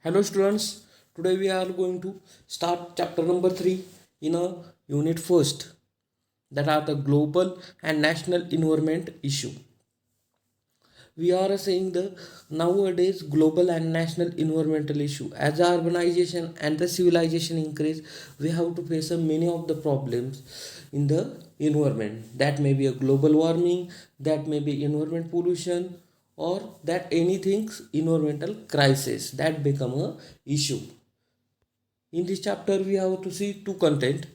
Hello students, today we are going to start chapter number 3 in a unit first, that are the global and national environment issue. We are saying the nowadays global and national environmental issue. As the urbanization and the civilization increase, we have to face many of the problems in the environment. That may be a global warming, that may be environment pollution, or that anything environmental crisis that become a issue. In this chapter, we have to see two content.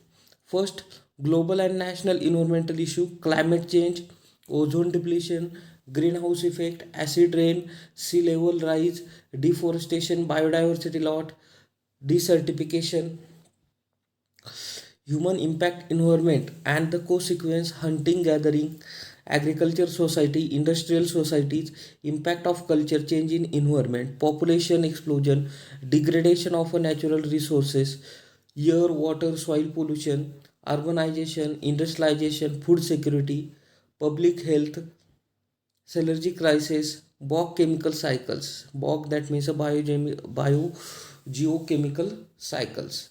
First, global and national environmental issue, climate change, ozone depletion, greenhouse effect, acid rain, sea level rise, deforestation, biodiversity loss, desertification, human impact environment and the consequence hunting gathering agriculture society industrial societies impact of culture change in environment population explosion degradation of natural resources air water soil pollution urbanization industrialization food security public health Allergy crisis, bog chemical cycles. Bog that means a biogeochemical cycles.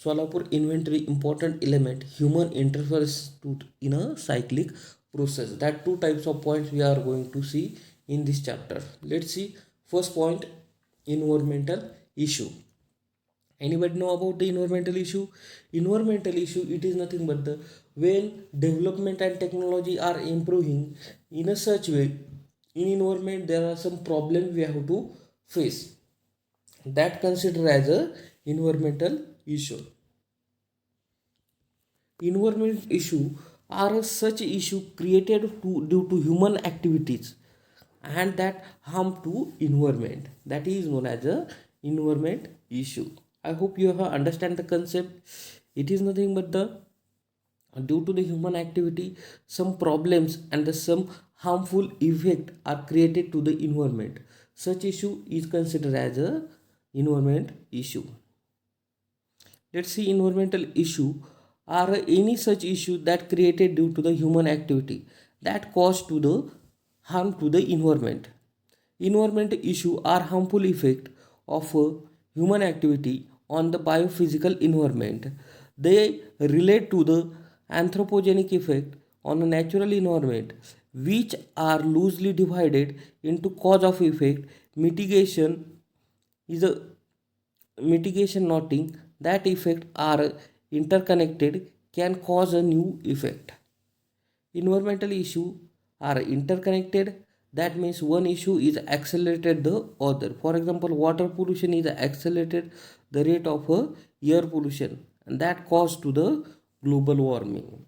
Solapur inventory important element human interferes to in a cyclic process. That two types of points we are going to see in this chapter. Let's see first point environmental issue. Anybody know about the environmental issue? Environmental issue it is nothing but the when development and technology are improving in a such way in environment there are some problems we have to face that considered as a environmental issue. Environmental issue are a such issue created due to human activities and that harm to environment that is known as a environment issue. I hope you have understand the concept. It is nothing but the due to the human activity some problems and some harmful effect are created to the environment. Such issue is considered as a environment issue. Let's see environmental issue are any such issue that created due to the human activity that cause to the harm to the environment. Environmental issue are harmful effect of human activity on the biophysical environment. They relate to the anthropogenic effect on a natural environment, which are loosely divided into cause of effect. Mitigation is a mitigation noting that effects are interconnected can cause a new effect. Environmental issues are interconnected. That means one issue is accelerated the other. For example, water pollution is accelerated the rate of air pollution, and that cause to the global warming.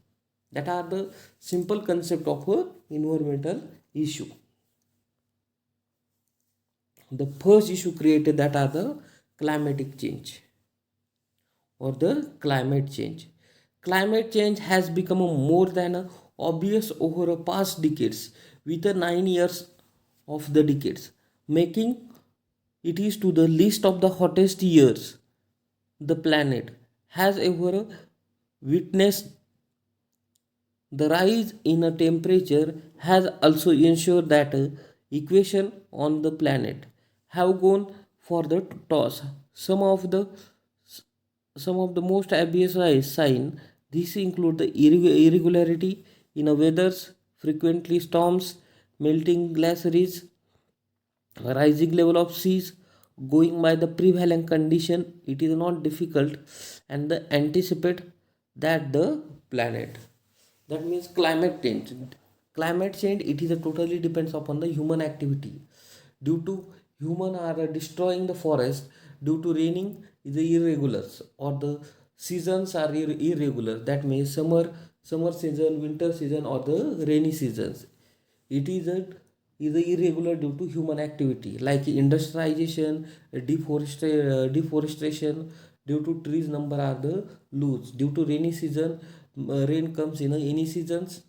That are the simple concept of a environmental issue. The first issue created that are the climatic change or the climate change. Climate change has become a more than a obvious over the past decades with the 9 years of the decades, making it is to the list of the hottest years the planet has ever witnessed. The rise in a temperature has also ensured that equation on the planet have gone for the toss. Some of the most obvious sign these include the irregularity in a weathers, frequently storms, melting glaciers, rising level of seas. Going by the prevalent condition, it is not difficult and the anticipate that the planet. That means climate change. Climate change it is a totally depends upon the human activity. Due to human are destroying the forest due to raining is irregular or the seasons are irregular. That means summer season, winter season or the rainy seasons. It is a irregular due to human activity like industrialization, deforestation. Due to trees number are the loose. Due to rainy season, rain comes in any seasons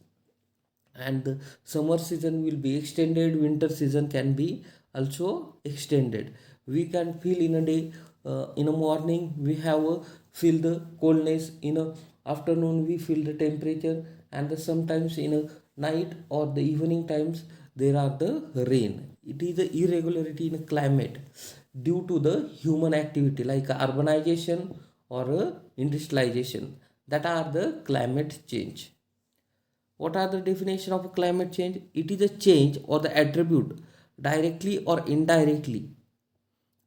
and the summer season will be extended winter season can be also extended. We can feel in a day in a morning we have feel the coldness in a afternoon we feel the temperature and the sometimes in a night or the evening times there are the rain. It is the irregularity in climate. due to the human activity like urbanization or industrialization, that are the climate change. What are the definition of climate change? It is a change or the attribute directly or indirectly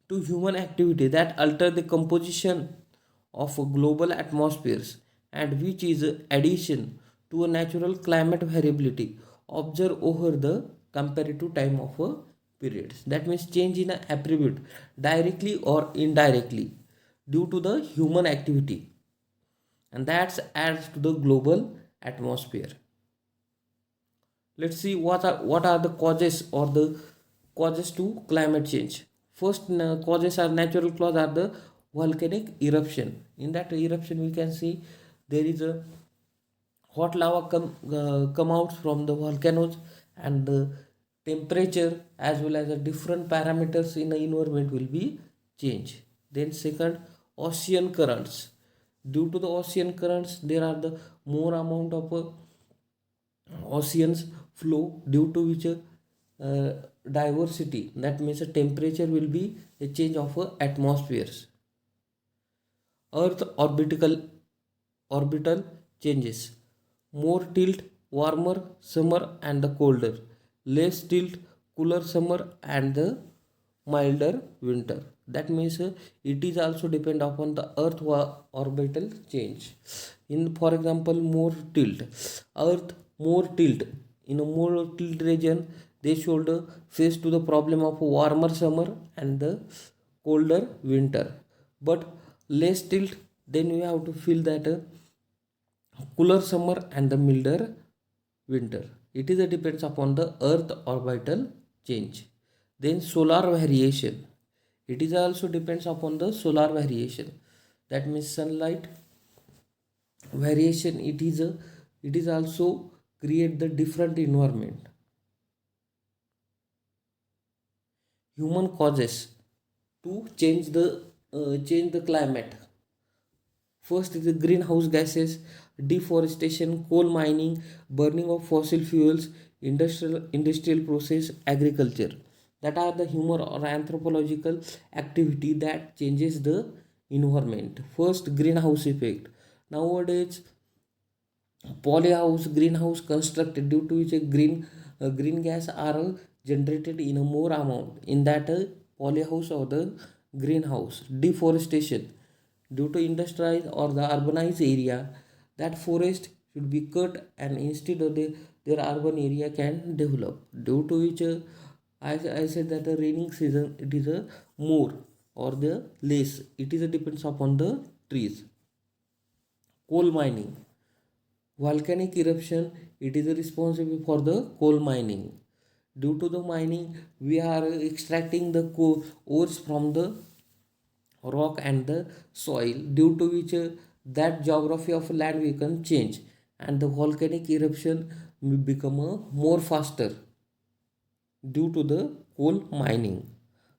to human activity that alter the composition of global atmospheres, and which is addition to a natural climate variability observed over the comparative time of a period. That means change in a attribute directly or indirectly due to the human activity, and that adds to the global atmosphere. Let's see what are the causes or the causes to climate change. First, causes are natural cause are the volcanic eruption. In that eruption we can see there is a hot lava come out from the volcanoes, and the temperature as well as the different parameters in the environment will be changed. Then second, ocean currents. Due to the ocean currents there are the more amount of oceans flow, due to which diversity, that means a temperature will be a change of atmospheres. Earth orbital changes. More tilt, warmer summer and the colder. Less tilt, cooler summer and the milder winter. That means it is also depend upon the earth orbital change. In for example, more tilt, earth more tilt, in a more tilt region they should face to the problem of warmer summer and the colder winter. But less tilt, then you have to feel that cooler summer and the milder winter. It is a depends upon the earth orbital change. Then solar variation, it is also depends upon the solar variation. That means sunlight variation, it is also create the different environment. Human causes to change the climate. First is the greenhouse gases, deforestation, coal mining, burning of fossil fuels, industrial process, agriculture. That are the human or anthropological activity that changes the environment. First, greenhouse effect. Nowadays, polyhouse greenhouse constructed, due to which a green gas are generated in a more amount in that polyhouse or the greenhouse. Deforestation, due to industrialized or the urbanized area, that forest should be cut and instead of their urban area can develop, due to which I said that the raining season it is a more or the less, it is a depends upon the trees. Coal mining, volcanic eruption, it is responsible for the coal mining. Due to the mining we are extracting the coal ores from the rock and the soil, due to which that geography of land we can change, and the volcanic eruption will become more faster due to the coal mining.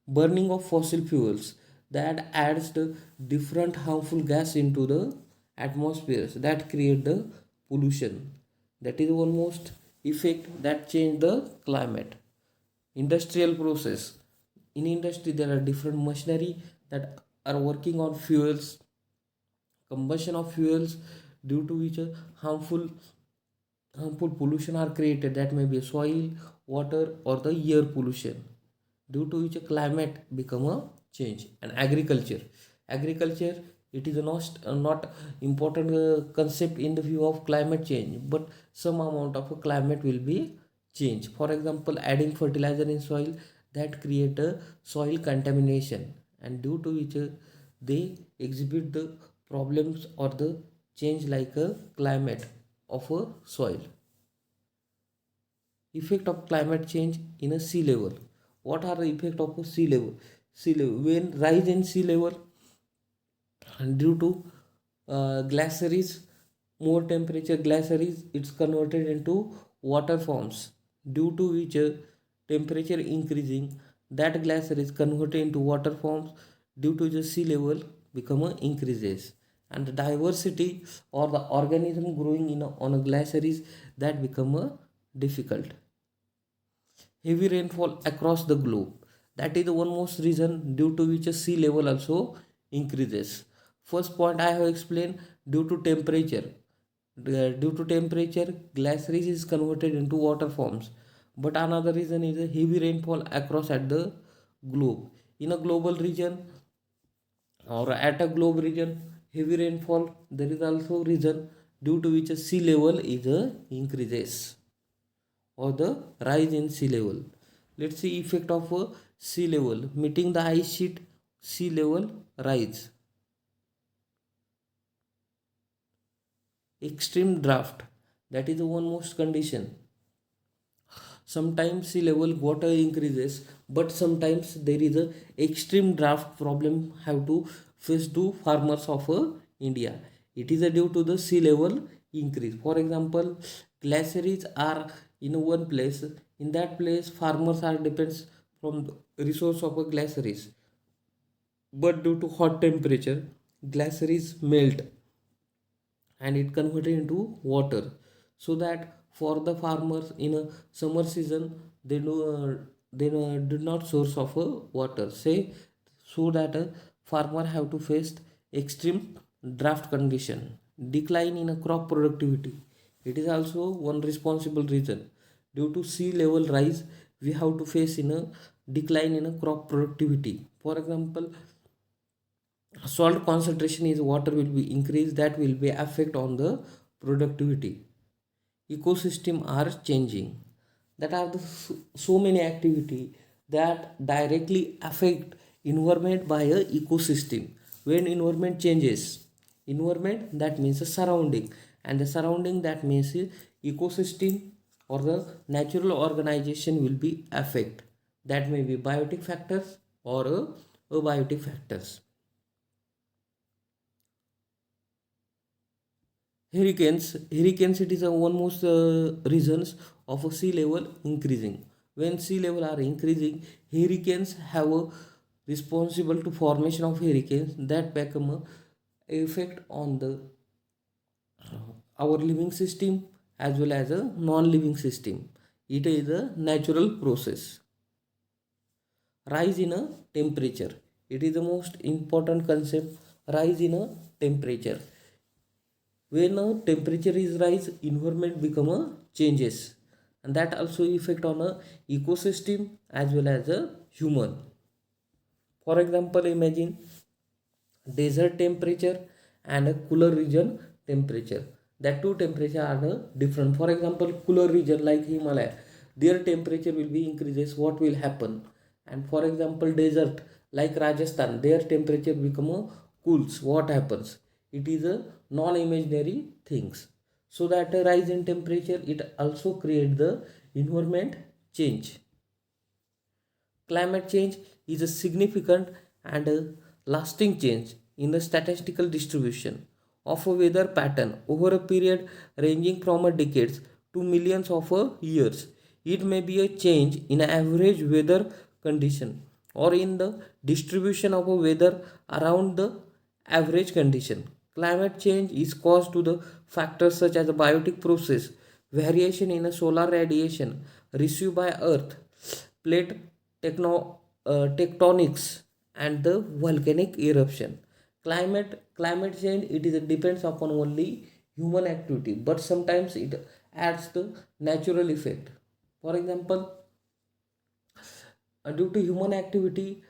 Burning of fossil fuels, that adds the different harmful gas into the atmospheres that create the pollution. That is almost effect that change the climate. Industrial process, in industry there are different machinery that are working on fuels, combustion of fuels, due to which harmful pollution are created, that may be soil, water or the air pollution, due to which a climate become a change. And agriculture, it is not important concept in the view of climate change, but some amount of a climate will be changed. For example, adding fertilizer in soil, that create a soil contamination, and due to which they exhibit the problems or the change like a climate of a soil. Effect of climate change in a sea level. What are the effect of a sea level? Sea level, when rise in sea level and due to glaciers, more temperature glaciers, it's converted into water forms, due to which temperature increasing, that glacier is converted into water forms, due to the sea level become increases, and the diversity or the organism growing on a glaciers, that become difficult. Heavy rainfall across the globe, That is the one most reason due to which a sea level also increases. First point I have explained, due to temperature. Due to temperature, glaciers is converted into water forms. But another reason is a heavy rainfall across at the globe. In a global region or at a globe region, heavy rainfall, there is also reason due to which a sea level is increases, or the rise in sea level. Let's see effect of a sea level meeting the ice sheet. Sea level rise, extreme draft, that is the one most condition. Sometimes sea level water increases, but sometimes there is a extreme draft problem have to face to farmers of India. It is due to the sea level increase. For example, glaciers are in one place. In that place farmers are depends from the resource of a glaciers, but due to hot temperature glaciers melt and it converted into water. So that for the farmers in a summer season, they did not source of water, say, so that a farmer have to face extreme drought condition. Decline in a crop productivity, it is also one responsible reason. Due to sea level rise, we have to face in a decline in a crop productivity. For example, salt concentration is water will be increased, that will be affect on the productivity. Ecosystem are changing, that are the so many activity that directly affect environment by a ecosystem. When environment changes, environment that means a surrounding, and the surrounding that means a ecosystem or the natural organization will be affect. That may be biotic factors or abiotic factors. Hurricanes, it is a one most reasons of a sea level increasing. When sea level are increasing, hurricanes have a responsible to formation of hurricanes that become a effect on the our living system as well as a non-living system. It is a natural process. Rise in a temperature, it is the most important concept. Rise in a temperature, when a temperature is rise, environment become a changes, and that also effect on a ecosystem as well as a human. For example, imagine desert temperature and a cooler region temperature. That two temperature are different. For example, cooler region like Himalaya, their temperature will be increases, what will happen? And for example, desert like Rajasthan, their temperature become a cools, what happens? It is a non-imaginary things. So that a rise in temperature, it also create the environment change. Climate change is a significant and a lasting change in the statistical distribution of a weather pattern over a period ranging from a decades to millions of years. It may be a change in average weather condition or in the distribution of a weather around the average condition. Climate change is caused to the factors such as the biotic process, variation in a solar radiation received by Earth, plate tectonics, and the volcanic eruption. Climate change, it is depends upon only human activity, but sometimes it adds the natural effect. For example, due to human activity,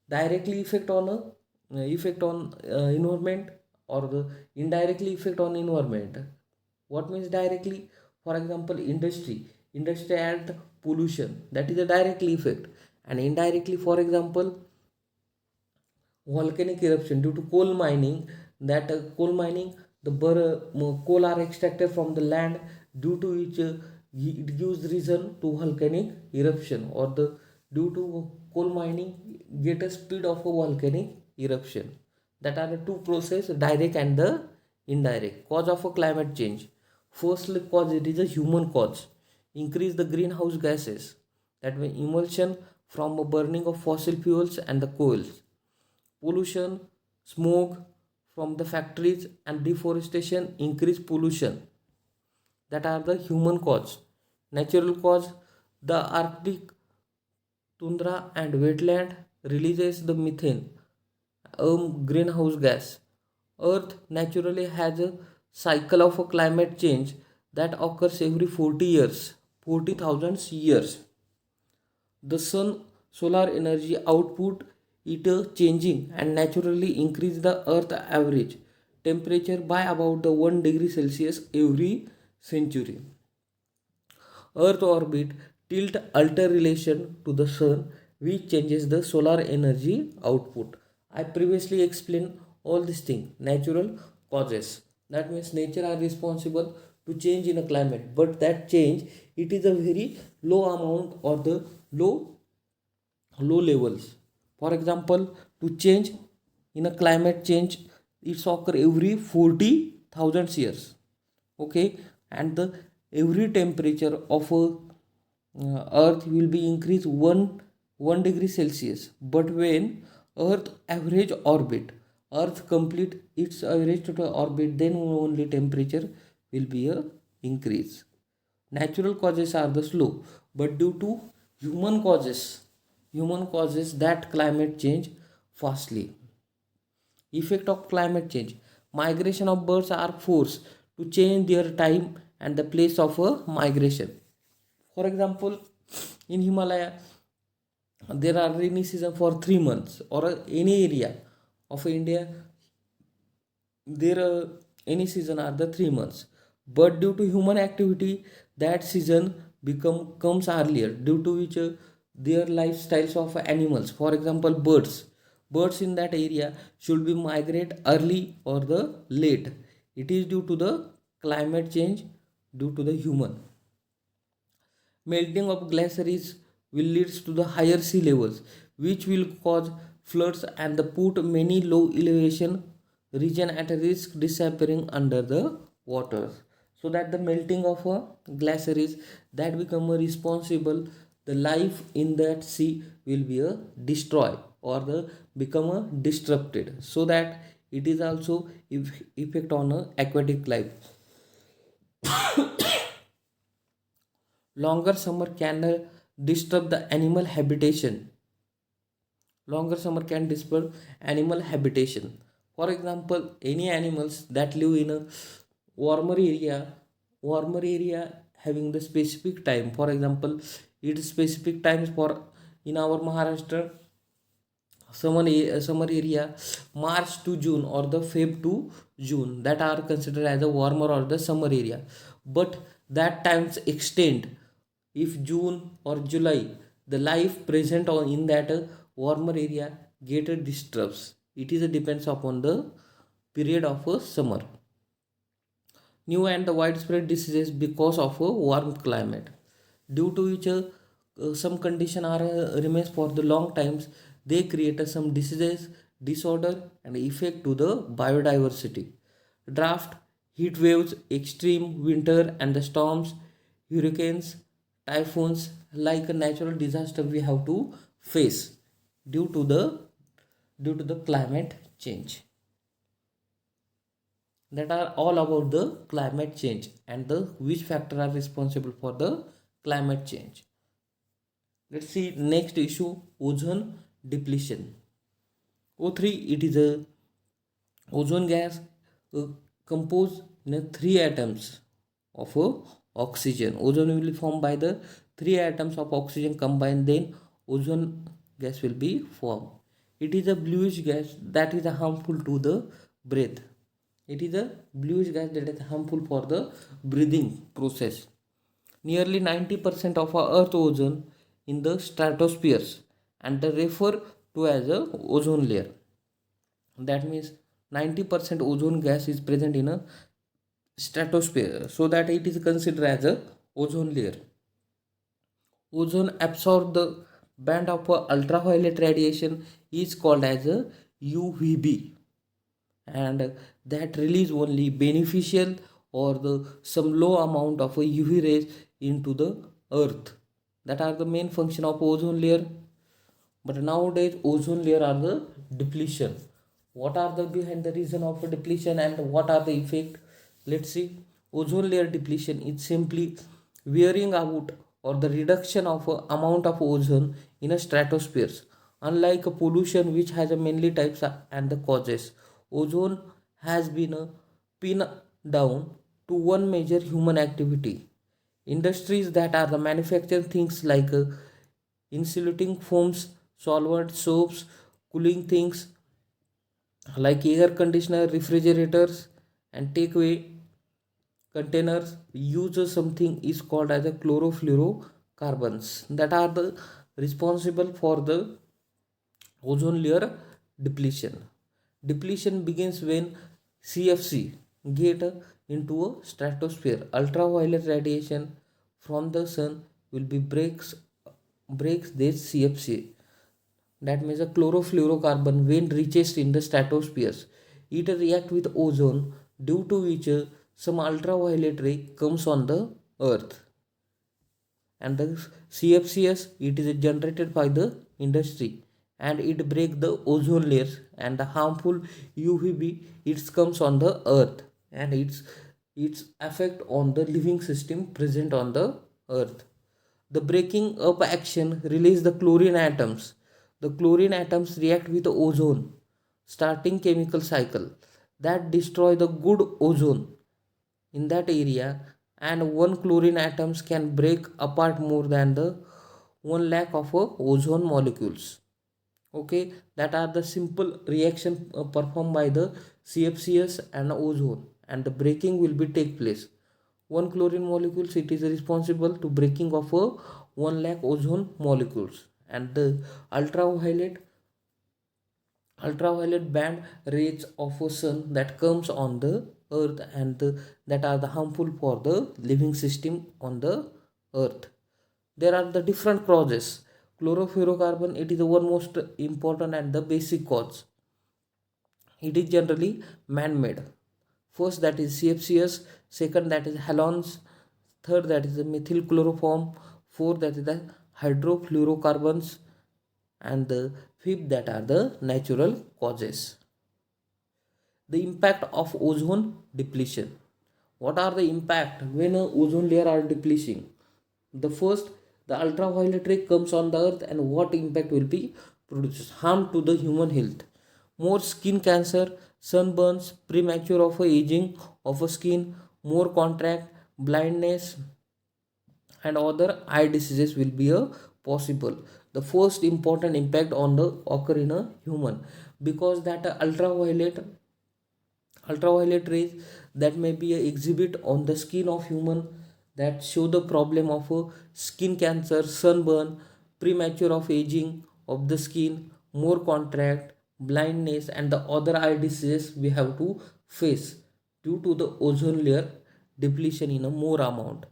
directly effect on environment, or the indirectly effect on environment. What means directly? For example, industry and pollution, that is a directly effect. And indirectly, for example, volcanic eruption due to coal mining, that coal mining, the coal are extracted from the land, due to which it gives reason to volcanic eruption, or the due to coal mining get a speed of a volcanic eruption. That are the two process, direct and the indirect. Cause of a climate change, firstly cause, it is a human cause. Increase the greenhouse gases, that means emulsion from a burning of fossil fuels and the coals. Pollution, smoke from the factories and deforestation increase pollution, that are the human cause. Natural cause, the Arctic Tundra and wetland releases the methane, a greenhouse gas. Earth naturally has a cycle of a climate change that occurs every 40 years, 40,000 years. The sun solar energy output it changing and naturally increase the earth average temperature by about the 1 degree Celsius every century. Earth orbit tilt alter relation to the sun which changes the solar energy output. I previously explained all these things, natural causes, that means nature are responsible to change in a climate, but that change it is a very low amount or the low low levels. For example, to change in a climate change it's occur every 40,000 years. Okay, and the every temperature of a earth will be increased 1 degree Celsius. But when earth average orbit, earth complete its average total orbit, then only temperature will be a increase. Natural causes are the slow, but due to human causes, human causes that climate change fastly. Effect of climate change: migration of birds are forced to change their time and the place of a migration. For example, in Himalaya there are rainy season for 3 months, or any area of India there any season are the 3 months, but due to human activity that season become comes earlier, due to which their lifestyles of animals, for example birds in that area should be migrate early or the late. It is due to the climate change, due to the human. Melting of glaciers will lead to the higher sea levels, which will cause floods and the put many low elevation region at a risk disappearing under the water. So that the melting of a glaciers that become a responsible, the life in that sea will be a destroy or the become a disrupted. So that it is also effect on a aquatic life. Longer summer can disturb the animal habitation. Longer summer can disturb animal habitation. For example, any animals that live in a warmer area, warmer area having the specific time. For example, it is specific times for in our Maharashtra summer area March to June or the Feb to June, that are considered as a warmer or the summer area. But that times extend if June or July the life present on in that warmer area get disturbs. It is a depends upon the period of a summer. New and the widespread diseases because of a warm climate, due to which some condition are remains for the long times. They create some diseases, disorder and effect to the biodiversity. Drought, heat waves, extreme winter and the storms, hurricanes, typhoons, like a natural disaster we have to face due to the climate change. That are all about the climate change and the which factor are responsible for the climate change. Let's see next issue: ozone depletion. O3, it is a ozone gas composed in three atoms of oxygen. Ozone will be formed by the three atoms of oxygen combined, then ozone gas will be formed. It is a bluish gas that is harmful to the breath. It is a bluish gas that is harmful for the breathing process. Nearly 90% of our earth ozone in the stratosphere and they refer to as a ozone layer. That means 90% ozone gas is present in a stratosphere, so that it is considered as a ozone layer. Ozone absorb the band of ultraviolet radiation is called as a UVB, and that release only beneficial or the some low amount of a UV rays into the earth. That are the main function of ozone layer. But nowadays ozone layer are the depletion. What are the behind the reason of depletion and what are the effect? Let's see. Ozone layer depletion is simply wearing out or the reduction of amount of ozone in a stratosphere. Unlike a pollution which has a mainly types and the causes, ozone has been pinned down to one major human activity. Industries that are the manufacturing things like insulating foams, solvents, soaps, cooling things like air conditioner, refrigerators, and takeaway containers use something is called as a chlorofluorocarbons that are the responsible for the ozone layer depletion. Depletion begins when CFC get into a stratosphere. Ultraviolet radiation from the sun will be breaks this CFC. That means a chlorofluorocarbon when reaches in the stratosphere. It react with ozone due to which some ultraviolet ray comes on the earth, and the CFCs it is generated by the industry and it break the ozone layers, and the harmful UVB it comes on the earth, and its effect on the living system present on the earth. The breaking up action release the chlorine atoms. The chlorine atoms react with the ozone, starting chemical cycle that destroy the good ozone in that area, and one chlorine atoms can break apart more than the 1 lakh of ozone molecules. Okay, that are the simple reaction performed by the CFCs and ozone, and the breaking will be take place. One chlorine molecules it is responsible to breaking of a 1 lakh ozone molecules, and the ultraviolet ultraviolet band rays of a sun that comes on the earth, and that are the harmful for the living system on the earth. There are the different causes. Chlorofluorocarbon it is the one most important and the basic cause. It is generally man-made. First that is CFCs, second that is halogens, third that is the methyl chloroform, fourth that is the hydrofluorocarbons, and the fifth that are the natural causes. The impact of ozone depletion. What are the impact when a ozone layer are depleting? The first, the ultraviolet ray comes on the earth, and what impact will be produces harm to the human health. More skin cancer, sunburns, premature of aging of a skin, more contract, blindness, and other eye diseases will be a possible. The first important impact on the occur in a human, because that ultraviolet rays that may be a exhibit on the skin of human that show the problem of skin cancer, sunburn, premature of aging of the skin, more contract, blindness, and the other eye diseases we have to face due to the ozone layer depletion in a more amount.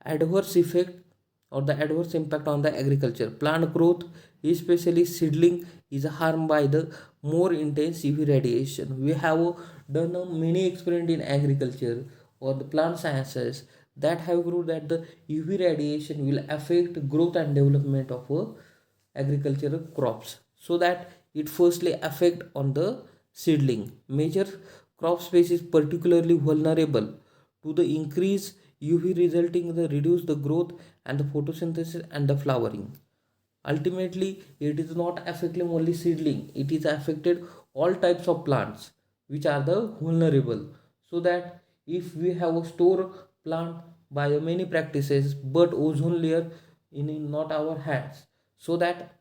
Adverse effect or the adverse impact on the agriculture. Plant growth, especially seedling, is harmed by the more intense UV radiation. We have done many experiments in agriculture or the plant sciences that have proved that the UV radiation will affect growth and development of agricultural crops, so that it firstly affect on the seedling. Major crop species particularly vulnerable to the increase UV, resulting in the reduce the growth and the photosynthesis and the flowering. Ultimately, it is not affecting only seedling; it is affected all types of plants which are the vulnerable. So that if we have a store plant by many practices, but ozone layer in not our hands, so that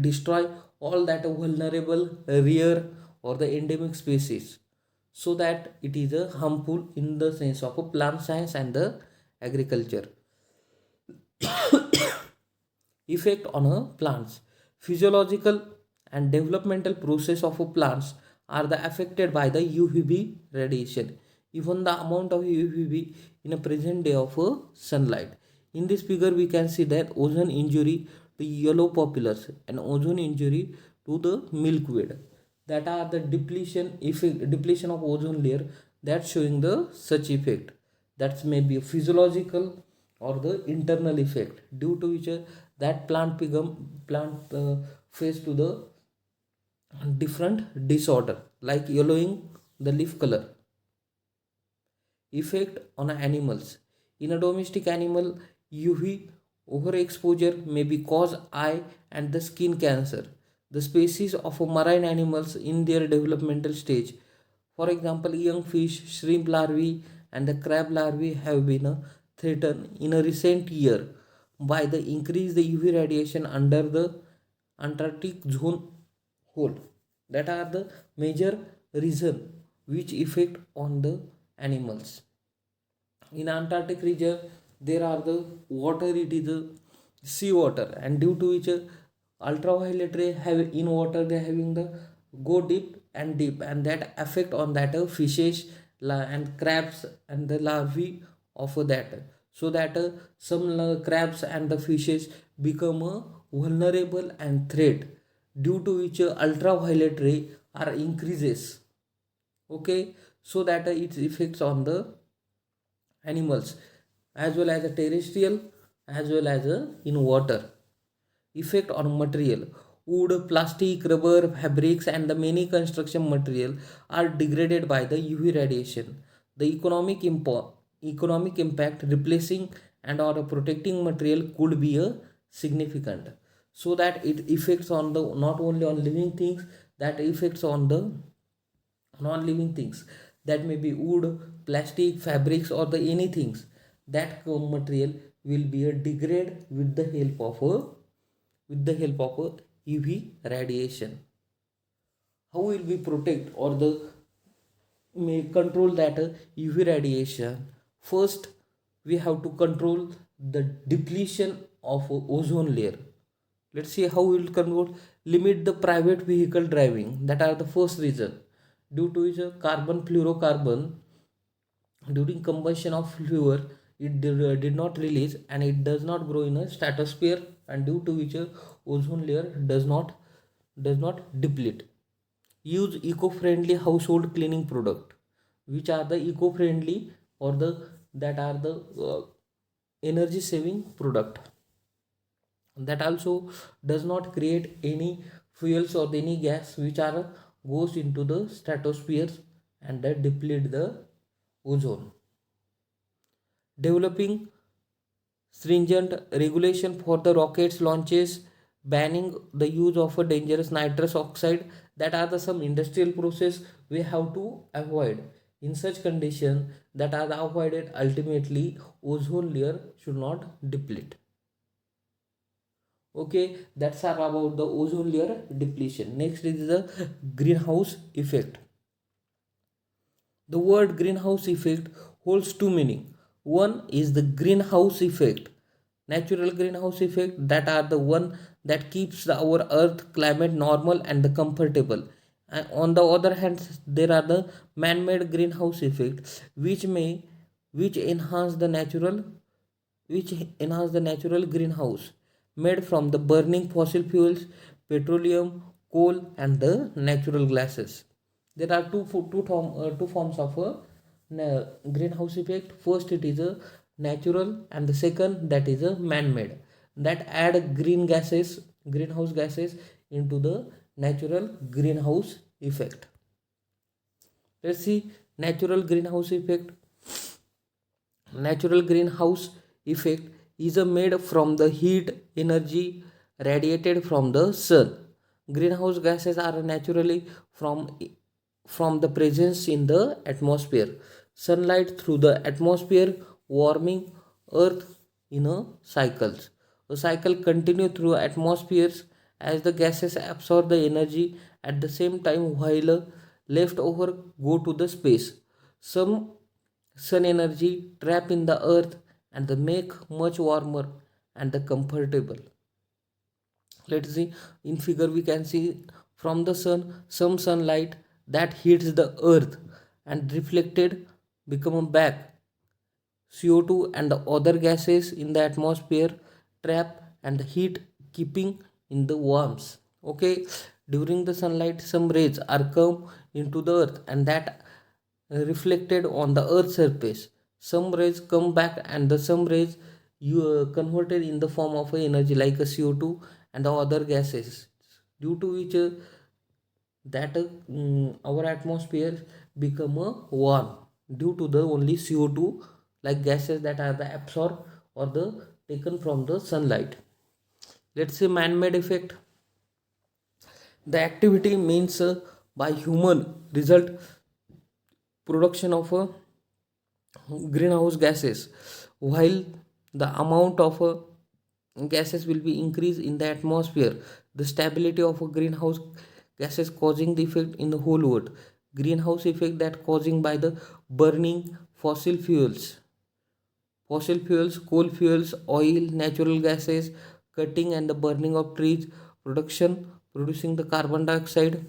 destroy all that vulnerable, rare, or the endemic species, so that it is a harmful in the sense of a plant science and the agriculture. Effect on a plants. Physiological and developmental process of a plants are the affected by the UVB radiation. Even the amount of UVB in a present day of sunlight. In this figure we can see that ozone injury to yellow populars and ozone injury to the milkweed, that are the depletion effect, depletion of ozone layer, that showing the such effect. That may be a physiological or the internal effect due to which that plant face to the different disorder like yellowing the leaf color. Effect on animals. In a domestic animal, UV overexposure may be cause eye and the skin cancer. The species of marine animals in their developmental stage, for example, young fish, shrimp larvae, and the crab larvae have been threatened in a recent year by the increased UV radiation under the Antarctic zone hole. That are the major reason which effect on the animals. In Antarctic region, there are the water, it is the sea water, and due to which ultraviolet ray have in water, they having the go deep, and that affect on that fishes and crabs and the larvae of that, so that some crabs and the fishes become vulnerable and threat, due to which ultraviolet ray are increases. Okay, so that its effects on the animals as well as a terrestrial as well as in water. Effect on material: wood, plastic, rubber, fabrics, and the many construction material are degraded by the UV radiation. The economic impact replacing and or protecting material could be a significant, so that it affects on the not only on living things, that affects on the non-living things, that may be wood, plastic, fabrics, or the anything. That material will be a degrade with the help of a UV radiation. How will we protect or the may control that UV radiation? First, we have to control the depletion of ozone layer. Let's see how we will control. Limit the private vehicle driving. That are the first reason. Due to which carbon fluorocarbon during combustion of fuel, it did not release and it does not grow in a stratosphere, and due to which ozone layer does not deplete. Use eco-friendly household cleaning product, which are the eco-friendly or the that are the energy saving product, that also does not create any fuels or any gas which are goes into the stratosphere and that deplete the ozone. Developing stringent regulation for the rockets launches, banning the use of a dangerous nitrous oxide, that are the some industrial process we have to avoid. In such condition that are avoided, ultimately ozone layer should not deplete. Okay, that's all about the ozone layer depletion. Next is the greenhouse effect. The word greenhouse effect holds two meaning. One is the greenhouse effect, natural greenhouse effect, that are the one that keeps our earth climate normal and the comfortable. And on the other hand, there are the man-made greenhouse effect, which enhance the natural greenhouse made from the burning fossil fuels, petroleum, coal, and the natural gases. There are two forms of a greenhouse effect. First, it is a natural, and the second, that is a man-made, that add greenhouse gases into the natural greenhouse effect. Let's see natural greenhouse effect. Natural greenhouse effect is made from the heat energy radiated from the sun. Greenhouse gases are naturally from the presence in the atmosphere. Sunlight through the atmosphere warming earth in a cycles. A cycle continue through atmospheres as the gases absorb the energy at the same time while leftover go to the space. Some sun energy trap in the earth and they make much warmer and the comfortable. Let's see, in figure we can see from the sun some sunlight that hits the earth and reflected become back CO2 and the other gases in the atmosphere trap and the heat keeping in the warmth. Okay, during the sunlight some rays are come into the earth and that reflected on the earth's surface. Some rays come back and the some rays you converted in the form of a energy like a CO2 and the other gases, due to which our atmosphere become a warm due to the only CO2 like gases that are the absorbed or the taken from the sunlight. Let's say man-made effect. The activity means by human result production of greenhouse gases, while the amount of gases will be increased in the atmosphere. The stability of a greenhouse gases causing the effect in the whole world. Greenhouse effect that causing by the burning fossil fuels, coal fuels, oil, natural gases, cutting and the burning of trees, producing the carbon dioxide.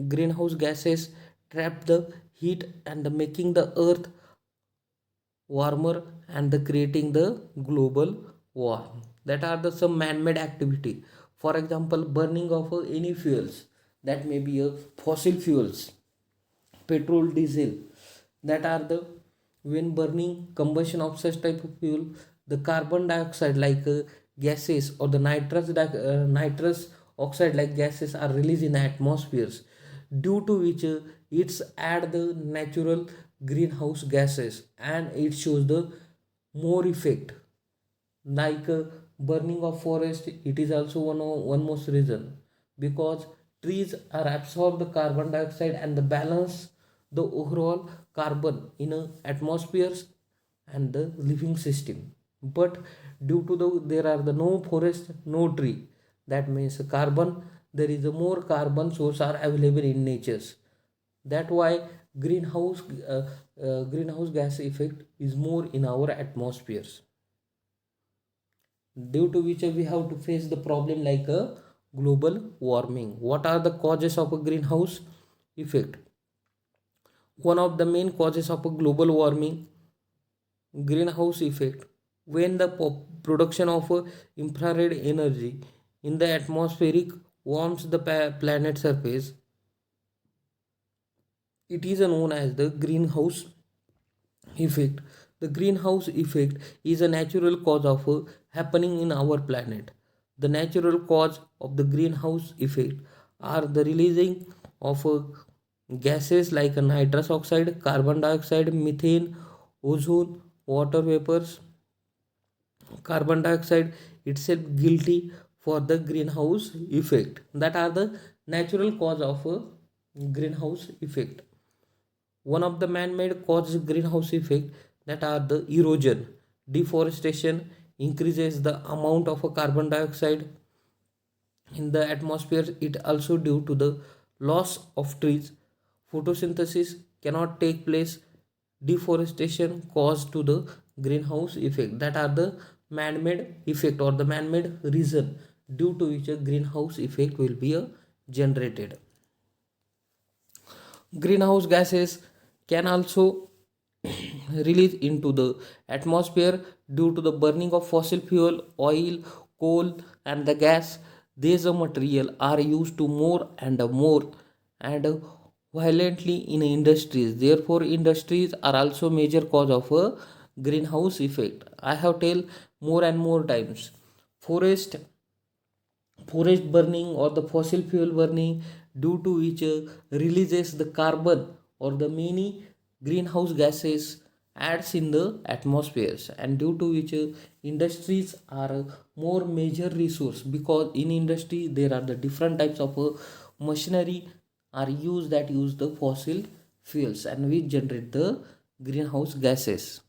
Greenhouse gases trap the heat and the making the earth warmer and the creating the global warm. That are the some man-made activity. For example, burning of any fuels, that may be fossil fuels, petrol, diesel, that are the when burning combustion of such type of fuel, the carbon dioxide like gases or the nitrous oxide like gases are released in the atmospheres, due to which it's add the natural greenhouse gases, and it shows the more effect like burning of forest. It is also one most reason, because trees are absorb the carbon dioxide and the balance the overall carbon in a atmospheres and the living system. But due to the there are the no forest, no tree, that means carbon, there is a more carbon source are available in natures. That why greenhouse greenhouse gas effect is more in our atmospheres, due to which we have to face the problem like a global warming. What are the causes of a greenhouse effect? One of the main causes of a global warming, greenhouse effect, when the production of infrared energy in the atmospheric warms the planet surface, it is known as the greenhouse effect. The greenhouse effect is a natural cause of happening in our planet. The natural cause of the greenhouse effect are the releasing of gases like nitrous oxide, carbon dioxide, methane, ozone, water vapors. Carbon dioxide itself guilty for the greenhouse effect. That are the natural cause of greenhouse effect. One of the man-made causes greenhouse effect, that are the erosion, deforestation increases the amount of a carbon dioxide in the atmosphere. It also due to the loss of trees, photosynthesis cannot take place, deforestation caused to the greenhouse effect. That are the man-made effect or the man-made reason due to which a greenhouse effect will be generated. Greenhouse gases can also release into the atmosphere due to the burning of fossil fuel, oil, coal, and the gas. These material are used to more and more and violently in industries. Therefore, industries are also major cause of a greenhouse effect. I have tell more and more times. Forest forest burning or the fossil fuel burning, due to which releases the carbon or the many greenhouse gases adds in the atmospheres, and due to which industries are more major resource, because in industry there are the different types of machinery are used that use the fossil fuels and which generate the greenhouse gases.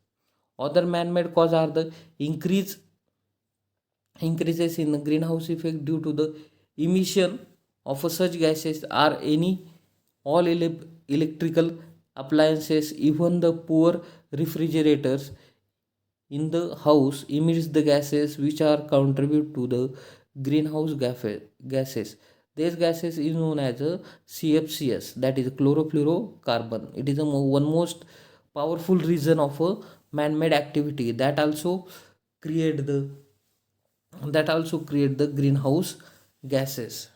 Other man-made cause are the increases in the greenhouse effect due to the emission of such gases are any all electrical appliances, even the poor refrigerators in the house emits the gases which are contribute to the greenhouse gases. These gases is known as a CFCs, that is chlorofluorocarbon. It is a one most powerful reason of a man-made activity that also create the greenhouse gases.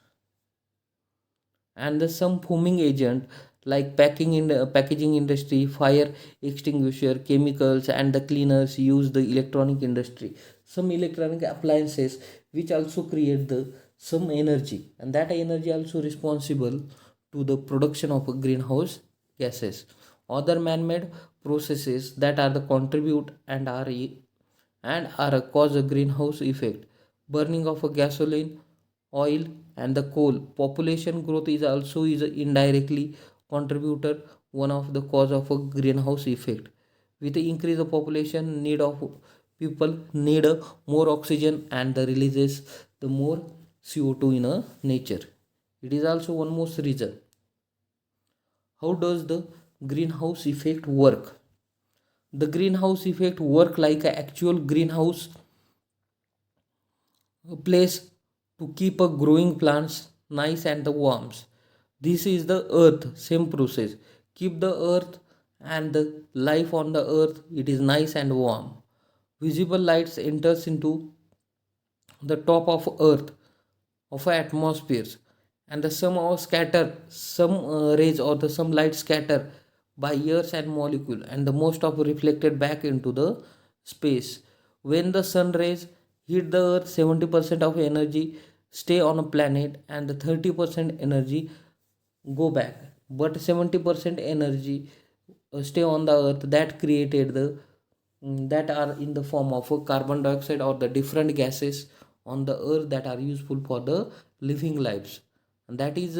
And the some foaming agent like packing in the packaging industry, fire extinguisher, chemicals, and the cleaners use the electronic industry, some electronic appliances which also create the some energy, and that energy also responsible to the production of a greenhouse gases. Other man-made processes that are the contribute and are cause a greenhouse effect. Burning of a gasoline, oil, and the coal. Population growth is indirectly contributor one of the cause of a greenhouse effect. With the increase of population, need of people need more oxygen and the releases the more CO2 in a nature. It is also one most reason. How does the greenhouse effect work? The greenhouse effect work like a actual greenhouse place to keep a growing plants nice and the warms. This is the earth, same process. Keep the earth and the life on the earth, it is nice and warm. Visible lights enters into the top of earth of atmospheres, and the some are scatter some rays or the some light scatter by airs and molecule, and the most of reflected back into the space. When the sun rays hit the earth, 70% of energy stay on a planet and the 30% energy go back, but 70% energy stay on the earth that created the that are in the form of a carbon dioxide or the different gases on the earth that are useful for the living lives, and that is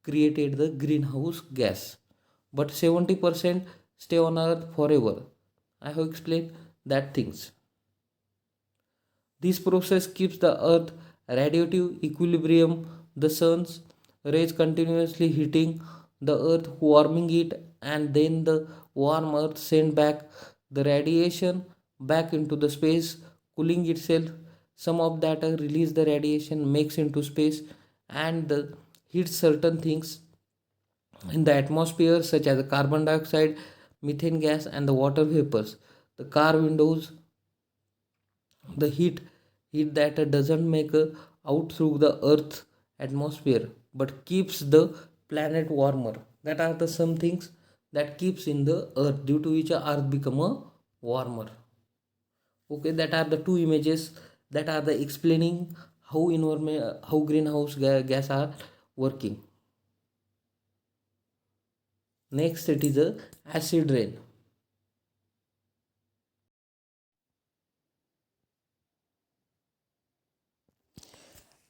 created the greenhouse gas, but 70% stay on earth forever. I have explained that things. This process keeps the earth radiative equilibrium. The sun's rays continuously hitting the earth, warming it, and then the warm earth send back the radiation back into the space, cooling itself. Some of that release the radiation makes into space and hits certain things in the atmosphere such as the carbon dioxide, methane gas, and the water vapors. The car windows, the heat that doesn't make out through the earth atmosphere but keeps the planet warmer. That are the some things that keeps in the earth, due to which earth become a warmer. Okay, that are the two images that are the explaining how environment, how greenhouse gas are working. Next, it is a acid rain.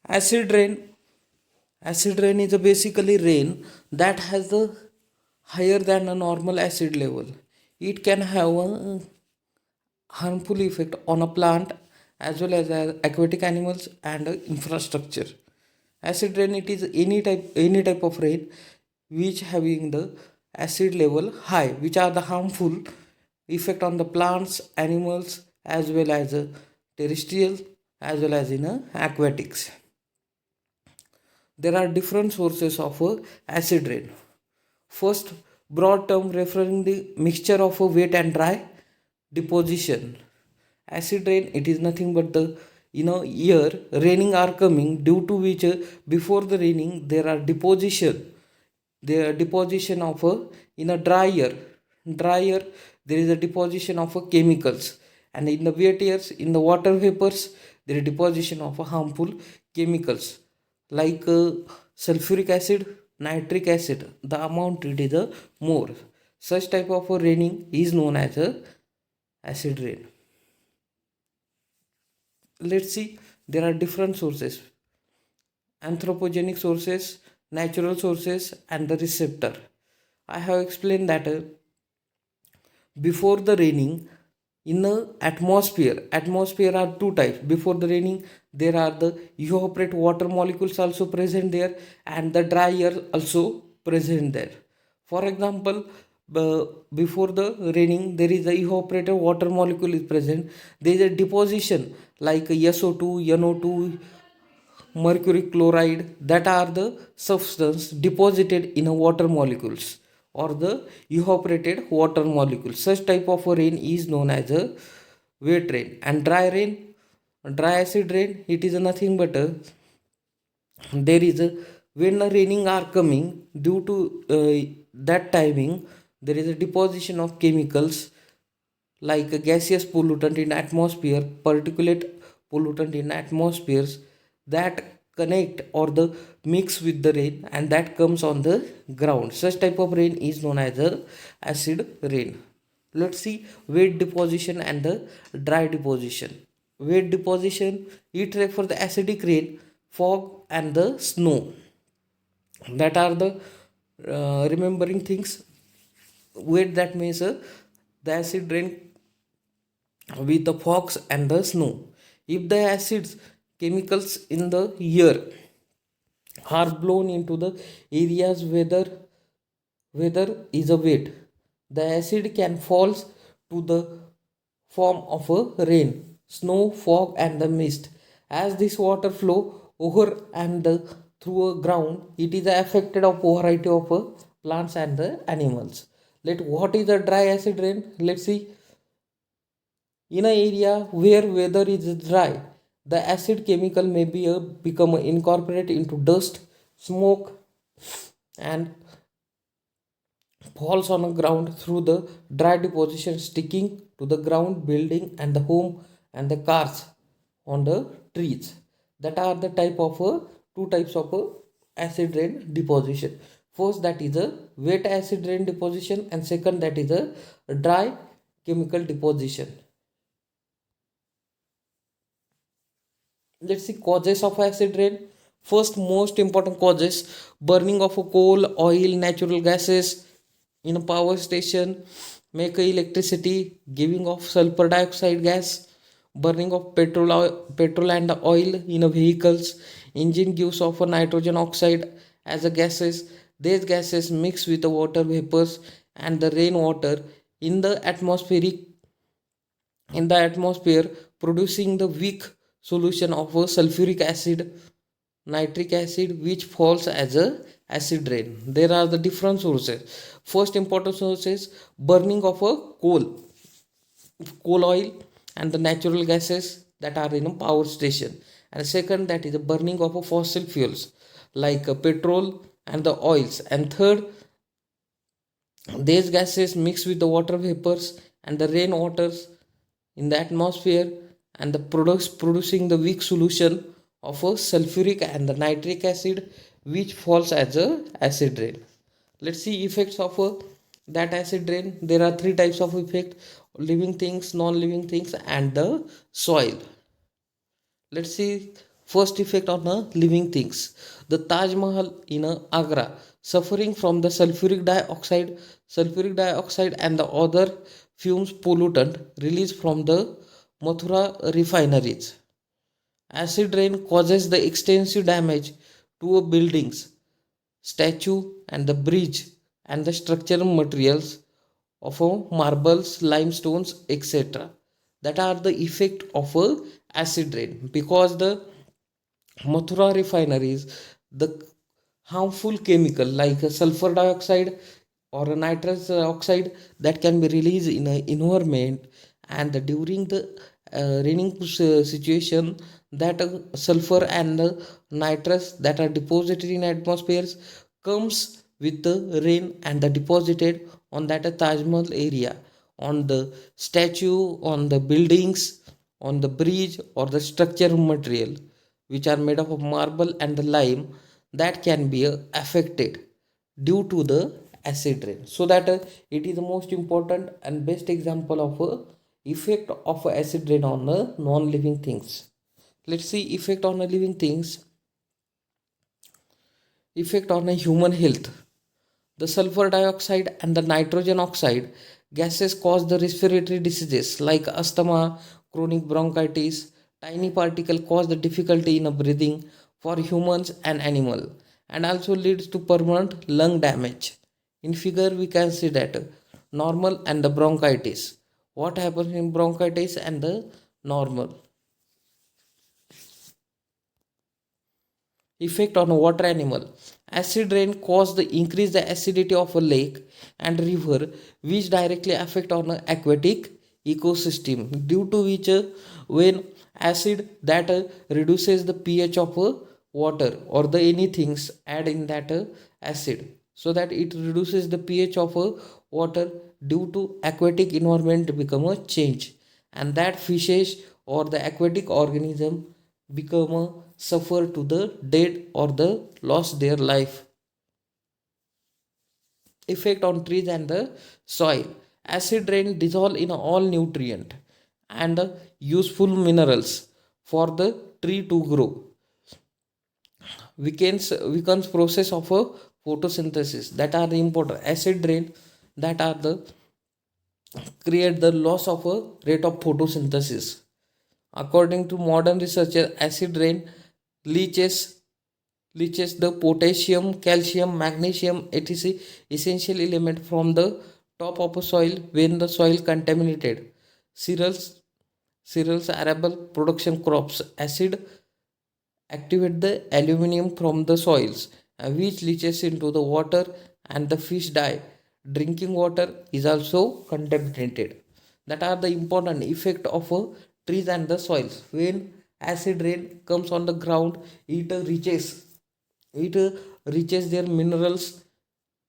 Acid rain acid rain is a basically rain that has the higher than a normal acid level. It can have a harmful effect on a plant as well as aquatic animals and infrastructure. Acid rain, it is any type of rain which having the acid level high, which are the harmful effect on the plants, animals, as well as terrestrial, as well as in aquatics. There are different sources of acid rain. First, broad term referring the mixture of wet and dry deposition. Acid rain, it is nothing but the year raining are coming, due to which before the raining there are deposition of in a dry year there is a deposition of chemicals, and in the wet years in the water vapors there is deposition of harmful chemicals like sulfuric acid, nitric acid. The amount it is more. Such type of raining is known as acid rain. Let's see, there are different sources: anthropogenic sources, natural sources, and the receptor. I have explained that before the raining in the atmosphere are two types. Before the raining there are the evaporate water molecules also present there, and the dry air also present there. For example, before the raining there is a evaporated water molecule is present. There is a deposition like SO2, NO2, mercury chloride, that are the substance deposited in a water molecules or the evaporated water molecules. Such type of rain is known as a wet rain. And dry rain, dry acid rain, it is nothing but there is a when the raining are coming, due to that timing there is a deposition of chemicals like a gaseous pollutant in atmosphere, particulate pollutant in atmospheres, that connect or the mix with the rain and that comes on the ground. Such type of rain is known as a acid rain. Let's see wet deposition and the dry deposition. Wet deposition, it refers the acidic rain, fog and the snow. That are the remembering things. Wet, that means the acid rain with the fogs and the snow. If the acids chemicals in the air are blown into the areas whether is a wet, the acid can fall to the form of a rain, snow, fog and the mist. As this water flow over and the through a ground, it is affected of variety of plants and the animals. Let what is the dry acid rain? Let's see. In an area where weather is dry, the acid chemical may be become incorporated into dust, smoke, and falls on the ground through the dry deposition, sticking to the ground, building and the home and the cars on the trees. That are the type of two types of acid rain deposition. First, that is a wet acid rain deposition, and second, that is a dry chemical deposition. Let's see causes of acid rain. First, most important causes: burning of a coal, oil, natural gases in a power station make electricity, giving of sulfur dioxide gas, burning of petrol and oil in a vehicles, engine gives off a nitrogen oxide as a gases. These gases mix with the water vapors and the rainwater in the atmosphere, producing the weak solution of a sulfuric acid, nitric acid, which falls as a acid rain. There are the different sources. First important source is burning of a coal oil and the natural gases that are in a power station, and second, that is the burning of a fossil fuels like petrol and the oils, and third, these gases mix with the water vapors and the rain waters in the atmosphere, and the products producing the weak solution of a sulfuric and the nitric acid, which falls as a acid rain. Let's see effects of that acid rain. There are three types of effect: living things, non-living things and the soil. Let's see first effect on the living things. The Taj Mahal in Agra suffering from the sulfuric dioxide and the other fumes pollutant released from the Mathura refineries. Acid rain causes the extensive damage to buildings, statue and the bridge and the structural materials of marbles, limestones, etc. That are the effect of acid rain, because the Mathura refineries, the harmful chemical like a sulfur dioxide or a nitrous oxide that can be released in a environment, and during the raining situation, that sulfur and nitrous that are deposited in atmospheres comes with the rain and the deposited on that Taj Mahal area, on the statue, on the buildings, on the bridge or the structure material which are made up of marble and the lime, that can be affected due to the acid rain. So that it is the most important and best example of effect of acid rain on non-living things. Let's see effect on living things. Effect on human health. The sulfur dioxide and the nitrogen oxide gases cause the respiratory diseases like asthma, chronic bronchitis. Tiny particle cause the difficulty in breathing for humans and animal, and also leads to permanent lung damage. In figure we can see that normal and the bronchitis. What happens in bronchitis and the normal? Effect on a water animal. Acid rain cause the increase the acidity of a lake and river, which directly affect on a aquatic ecosystem, due to which when acid that reduces the pH of water or the anything add in that acid, so that it reduces the pH of water, due to aquatic environment become a change, and that fishes or the aquatic organism become a suffer to the dead or the lost their life. Effect on trees and the soil. Acid rain dissolve in all nutrient and useful minerals for the tree to grow. Weakens process of a photosynthesis, that are the important. Acid rain, that are the create the loss of a rate of photosynthesis. According to modern researchers, acid rain leaches leaches the potassium, calcium, magnesium, etc. essential element from the top of a soil when the soil contaminated. Cereals, cereals, arable production crops. Acid activate the aluminum from the soils, which leaches into the water and the fish die. Drinking water is also contaminated. That are the important effect of trees and the soils. When acid rain comes on the ground, it reaches their minerals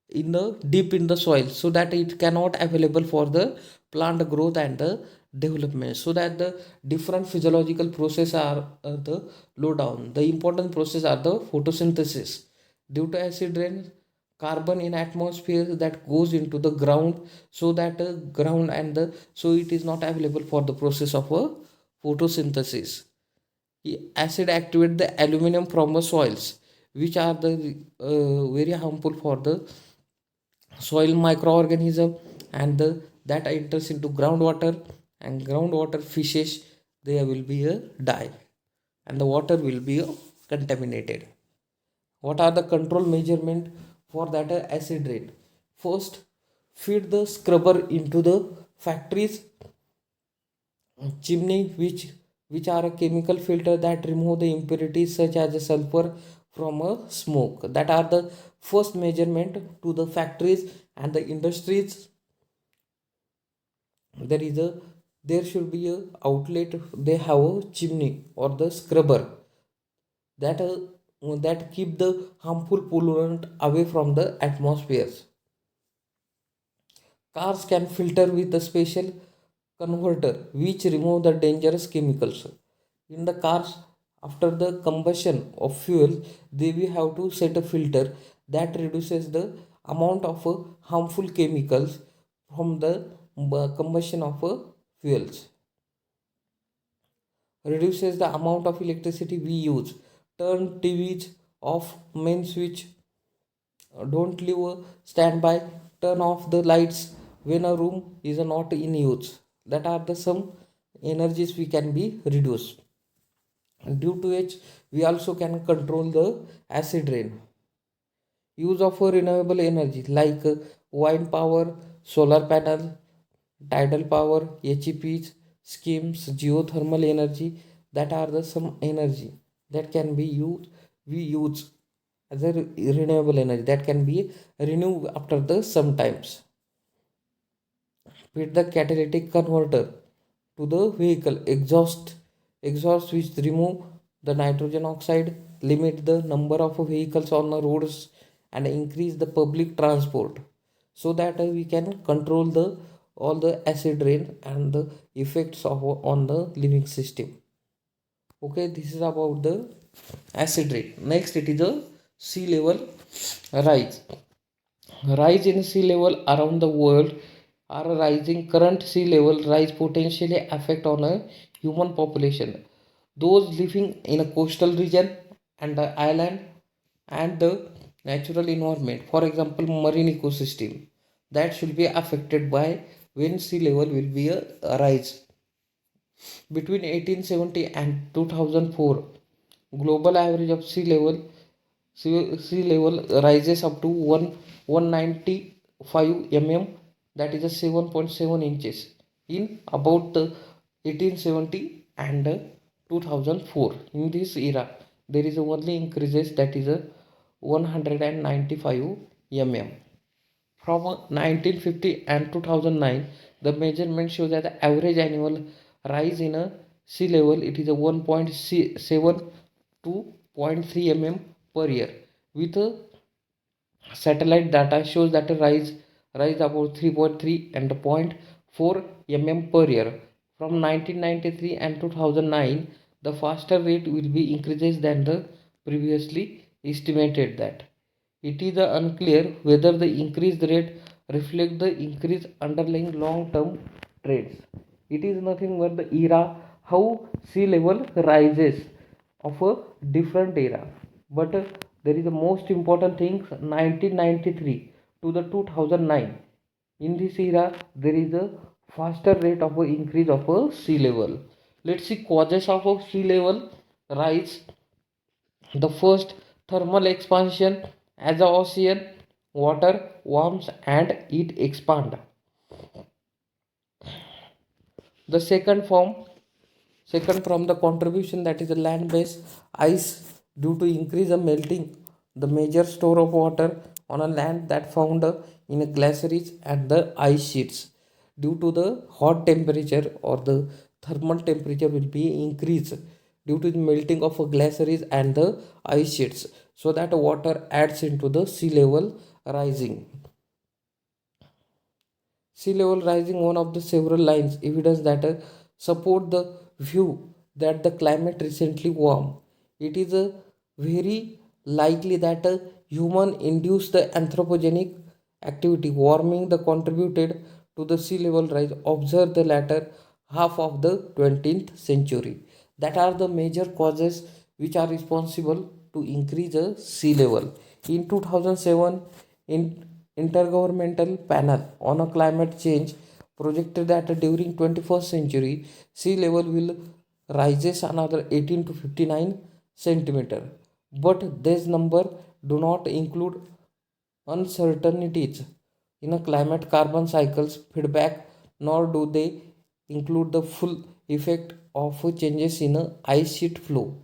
in the deep in the soil, so that it cannot available for the plant growth and the development, so that the different physiological process are the low down. The important process are the photosynthesis. Due to acid rain, carbon in atmosphere that goes into the ground, so that ground and the so it is not available for the process of photosynthesis. Acid activate the aluminum from the soils, which are the very harmful for the soil microorganism, and that enters into groundwater, and groundwater fishes, they will be a die, and the water will be contaminated. What are the control measurement for that acid rain? First, feed the scrubber into the factories chimney, which are a chemical filter that remove the impurities such as the sulfur from a smoke. That are the first measurement to the factories and the industries. There is a there should be a outlet, they have a chimney or the scrubber that keep the harmful pollutant away from the atmospheres. Cars can filter with a special converter which remove the dangerous chemicals. In the cars, after the combustion of fuel, they will have to set a filter that reduces the amount of harmful chemicals from the combustion of fuels, reduces the amount of electricity we use. Turn TVs off, main switch, don't leave a standby, turn off the lights when a room is not in use. That are the some energies we can be reduced, due to which we also can control the acid rain. Use of renewable energy like wind power, solar panel, tidal power, HEPs, schemes, geothermal energy, that are the some energy that can be used. We use as a renewable energy that can be renewed after the sometimes. With the catalytic converter to the vehicle exhaust which remove the nitrogen oxide, limit the number of vehicles on the roads, and increase the public transport, so that we can control the all the acid rain and the effects of on the living system. Okay, this is about the acid rain. Next, it is a sea level rise. Rise in sea level around the world are rising. Current sea level rise potentially affect on a human population, those living in a coastal region and the island and the natural environment, for example marine ecosystem, that should be affected by when sea level will be a rise. Between 1870 and 2004, global average of sea level rises up to 195 mm, that is a 7.7 inches in about 1870 and 2004. In this era, there is a only increases, that is a 195 mm. From 1950 and 2009, the measurement shows that the average annual rise in a sea level, it is a 1.7 to 0.3 mm per year. With a satellite data shows that a rise about 3.3 and 0.4 mm per year. From 1993 and 2009, the faster rate will be increases than the previously estimated. That it is unclear whether the increased rate reflect the increased underlying long-term trends. It is nothing but the era how sea level rises of a different era. But there is the most important thing 1993 to the 2009. In this era, there is a faster rate of a increase of a sea level. Let's see causes of a sea level rise. The first, thermal expansion. As the ocean water warms and it expands. The second from the contribution, that is the land based ice due to increase of melting, the major store of water on a land that found in a glaciers and the ice sheets. Due to the hot temperature or the thermal temperature will be increased due to the melting of a glaciers and the ice sheets, so that water adds into the sea level rising. Sea level rising, one of the several lines evidence that support the view that the climate recently warm. It is very likely that human induced the anthropogenic activity warming the contributed to the sea level rise observed the latter half of the 20th century. That are the major causes which are responsible to increase the sea level. In 2007, in Intergovernmental Panel on a Climate Change projected that during 21st century sea level will rises another 18 to 59 centimeter. But this number do not include uncertainties in a climate carbon cycles feedback, nor do they include the full effect of changes in a ice sheet flow.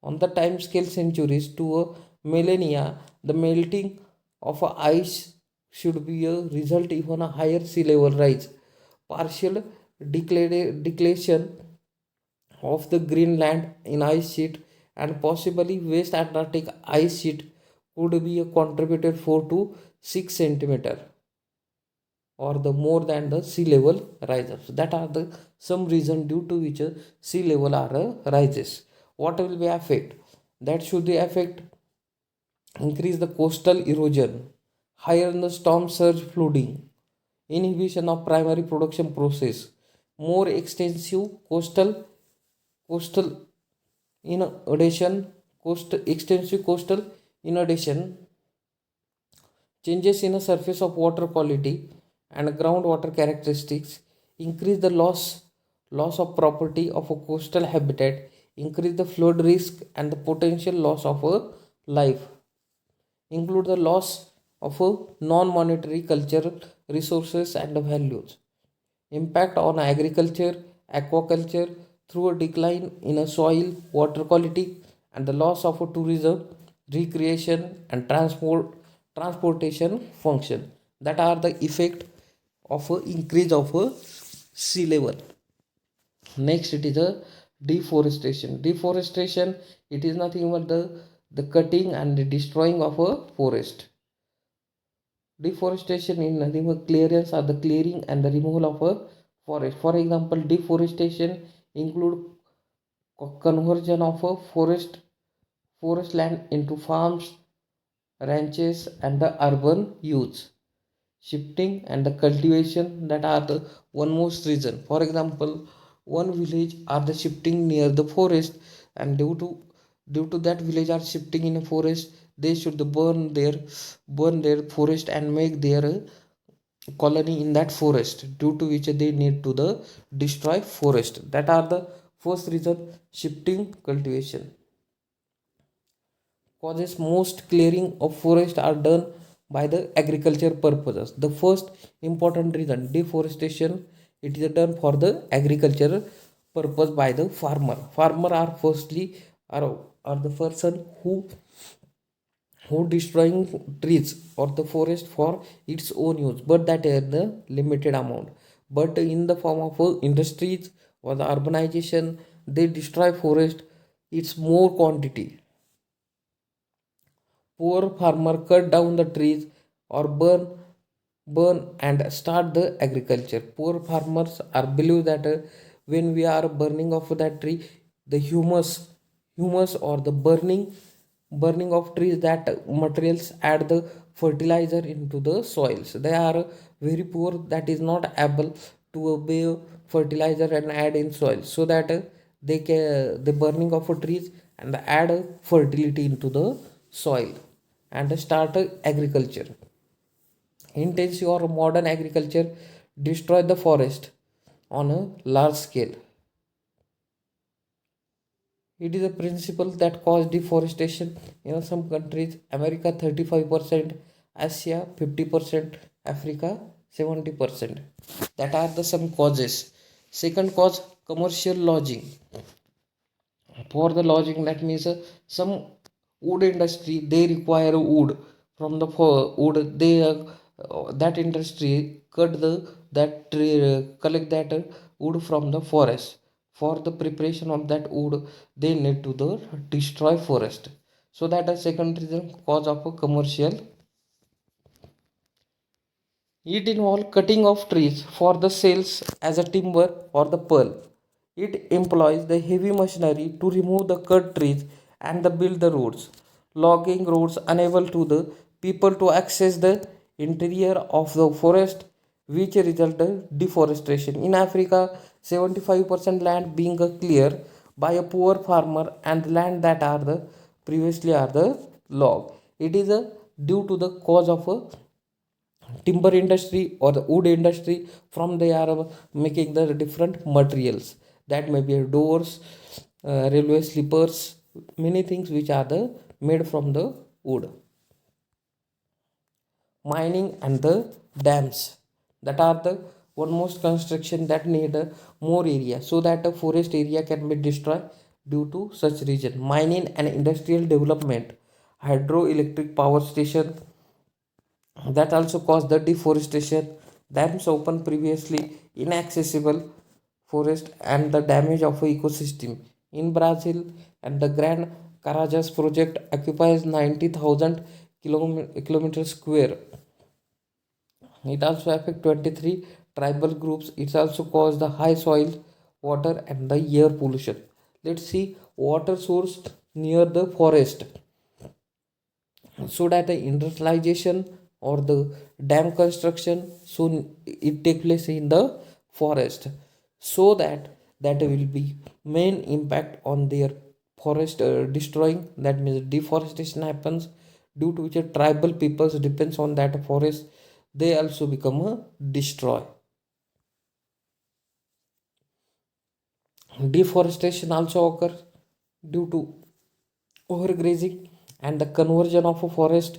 On the time scale centuries to a millennia, the melting of a ice should be a result even a higher sea level rise. Partial declaration of the Greenland in ice sheet and possibly West Atlantic ice sheet could be a contributed 4 to 6 centimeter or the more than the sea level rises. That are the some reason due to which sea level are rises. What will be affect? That should be affect increase the coastal erosion, higher in the storm surge flooding, inhibition of primary production process, more extensive coastal in addition coast extensive coastal inundation, changes in the surface of water quality and groundwater characteristics, increase the loss of property of a coastal habitat, increase the flood risk and the potential loss of a life, include the loss of a non-monetary cultural resources and values, impact on agriculture, aquaculture through a decline in a soil water quality and the loss of a tourism, recreation and transportation function. That are the effect of a increase of a sea level. Next, it is a deforestation. Deforestation, it is nothing but the cutting and the destroying of a forest. Deforestation is nothing but clearance or the clearing and the removal of a forest. For example, deforestation include conversion of a forest land into farms, ranches, and the urban use. Shifting and the cultivation, that are the one most reason. For example, one village are the shifting near the forest, and due to that village are shifting in a forest, they should burn their forest and make their colony in that forest, due to which they need to the destroy forest. That are the first reason, shifting cultivation. Causes most clearing of forest are done by the agriculture purposes. The first important reason, deforestation, it is done for the agriculture purpose by the farmer are firstly are the person who destroying trees or the forest for its own use, but that is the limited amount. But in the form of industries or the urbanization, they destroy forest its more quantity. Poor farmer cut down the trees or burn and start the agriculture. Poor farmers are believe that when we are burning of that tree, the humus or the burning of trees, that materials add the fertilizer into the soils. They are very poor, that is not able to obey fertilizer and add in soil, so that they can the burning of trees and add fertility into the soil and start agriculture. Intensive or modern agriculture destroy the forest on a large scale. It is a principle that cause deforestation in some countries. America 35%, Asia 50%, Africa 70%. That are the some causes. Second cause, commercial logging. For the logging, that means some wood industry they require wood from the wood. They that industry cut the that tree, collect that wood from the forest. For the preparation of that wood, they need to the destroy forest. So that is second reason cause of a commercial. It involves cutting of trees for the sales as a timber or the pearl. It employs the heavy machinery to remove the cut trees and the build the roads. Logging roads enable to the people to access the interior of the forest, which result in deforestation. In Africa, 75% land being clear by a poor farmer and land that are the previously are the log. It is a due to the cause of a timber industry or the wood industry. From they are making the different materials, that may be doors, railway sleepers, many things which are the made from the wood. Mining and the dams, that are the one most construction that need more area, so that a forest area can be destroyed due to such reason. Mining and industrial development, hydroelectric power station, that also caused the deforestation. Dams open previously inaccessible forest and the damage of ecosystem. In Brazil, and the Grand Carajás project occupies 90,000 kilometers square. It also affects 23 tribal groups. It also caused the high soil, water, and the air pollution. Let's see water source near the forest, so that the industrialization or the dam construction soon it take place in the forest, so that that will be main impact on their forest destroying. That means deforestation happens, due to which tribal peoples depends on that forest, they also become a destroy. Deforestation also occurs due to overgrazing and the conversion of a forest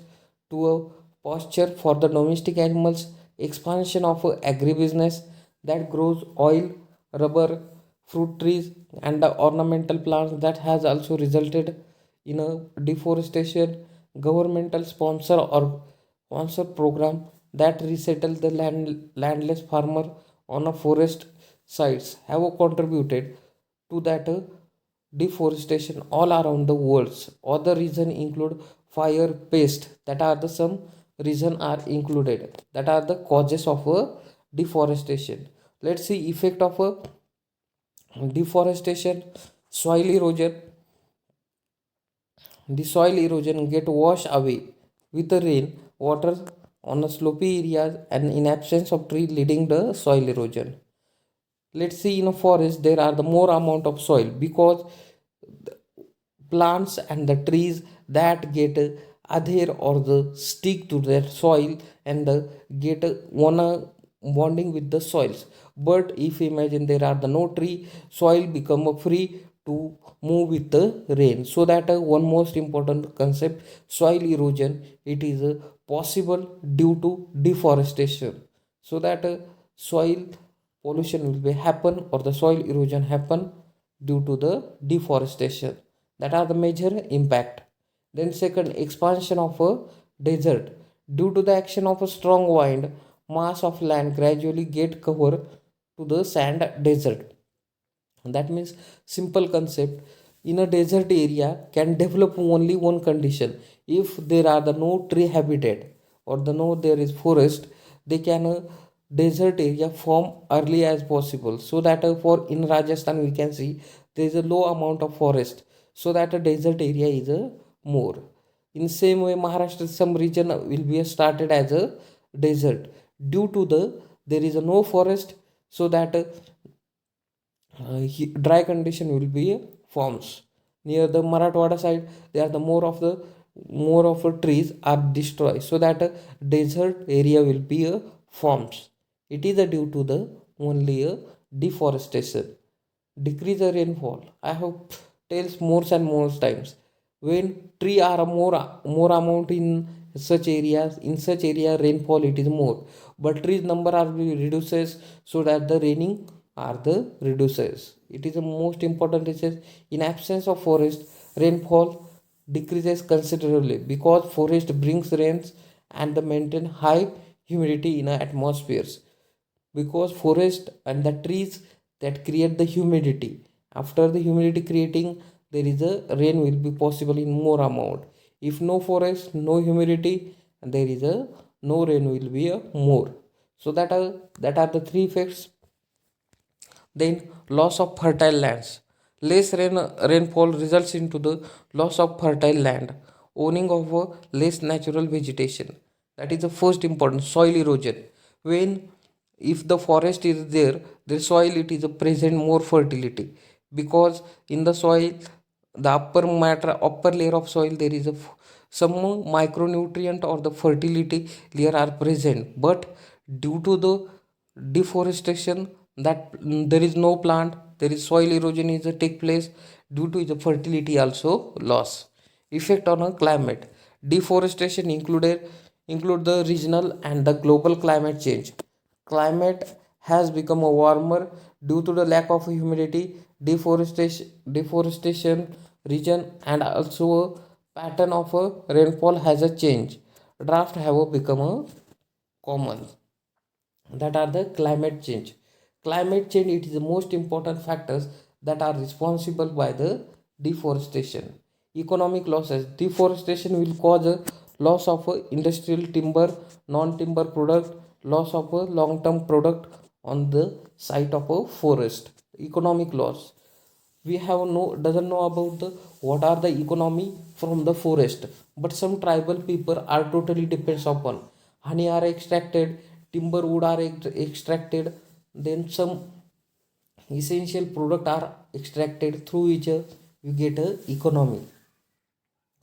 to a pasture for the domestic animals. Expansion of a agribusiness that grows oil, rubber, fruit trees, and the ornamental plants, that has also resulted in a deforestation. Governmental sponsor program that resettle the landless farmer on a forest sites have contributed to that deforestation all around the world. Other reason include fire, pest, that are the some reason are included, that are the causes of a deforestation. Let's see effect of a deforestation. Soil erosion. The soil erosion get washed away with the rain water on the slopey areas, and in absence of tree leading the soil erosion. Let's see in a forest there are the more amount of soil, because plants and the trees that get adhere or the stick to their soil, and get one bonding with the soils. But if imagine there are the no tree, soil become free to move with the rain. So that one most important concept, soil erosion, it is possible due to deforestation. So that soil pollution will be happen or the soil erosion happen due to the deforestation. That are the major impact. Then second, expansion of a desert. Due to the action of a strong wind, mass of land gradually get covered to the sand desert. That means simple concept, in a desert area can develop only one condition, if there are the no tree habitat or the no there is forest, they can desert area form early as possible. So that for in Rajasthan we can see there is a low amount of forest, so that a desert area is more. In same way, Maharashtra some region will be started as a desert due to the there is a no forest, so that dry condition will be forms. Near the Marathwada side, they are the more of the trees are destroyed, so that a desert area will be forms. It is due to the only deforestation. Decrease the rainfall. I have tells more and more times, when tree are more amount in such areas, in such area rainfall it is more, but trees number are reduces, so that the raining are the reduces. It is the most important research. In absence of forest, rainfall decreases considerably, because forest brings rains and the maintain high humidity in our atmospheres, because forest and the trees that create the humidity. After the humidity creating, there is a rain will be possible in more amount. If no forest, no humidity, and there is a no rain will be a more. So that are the three effects. Then loss of fertile lands. Less rainfall results into the loss of fertile land, owning of a less natural vegetation. That is the first important. Soil erosion. When if the forest is there, the soil it is a present more fertility, because in the soil, the upper layer of soil, there is some micronutrient or the fertility layer are present, but due to the deforestation, that there is no plant, there is soil erosion is take place, due to the fertility also loss. Effect on a climate. Deforestation include the regional and the global climate change. Climate has become a warmer due to the lack of humidity, deforestation region, and also a pattern of a rainfall has a change. Drought have become a common. That are the climate change. Climate change, it is the most important factors that are responsible by the deforestation. Economic losses. Deforestation will cause a loss of a industrial timber, non-timber product, loss of a long-term product on the site of a forest. Economic loss. We have no doesn't know about the what are the economy from the forest, but some tribal people are totally depends upon. Honey are extracted, timber wood are extracted, then some essential product are extracted, through which you get a economy.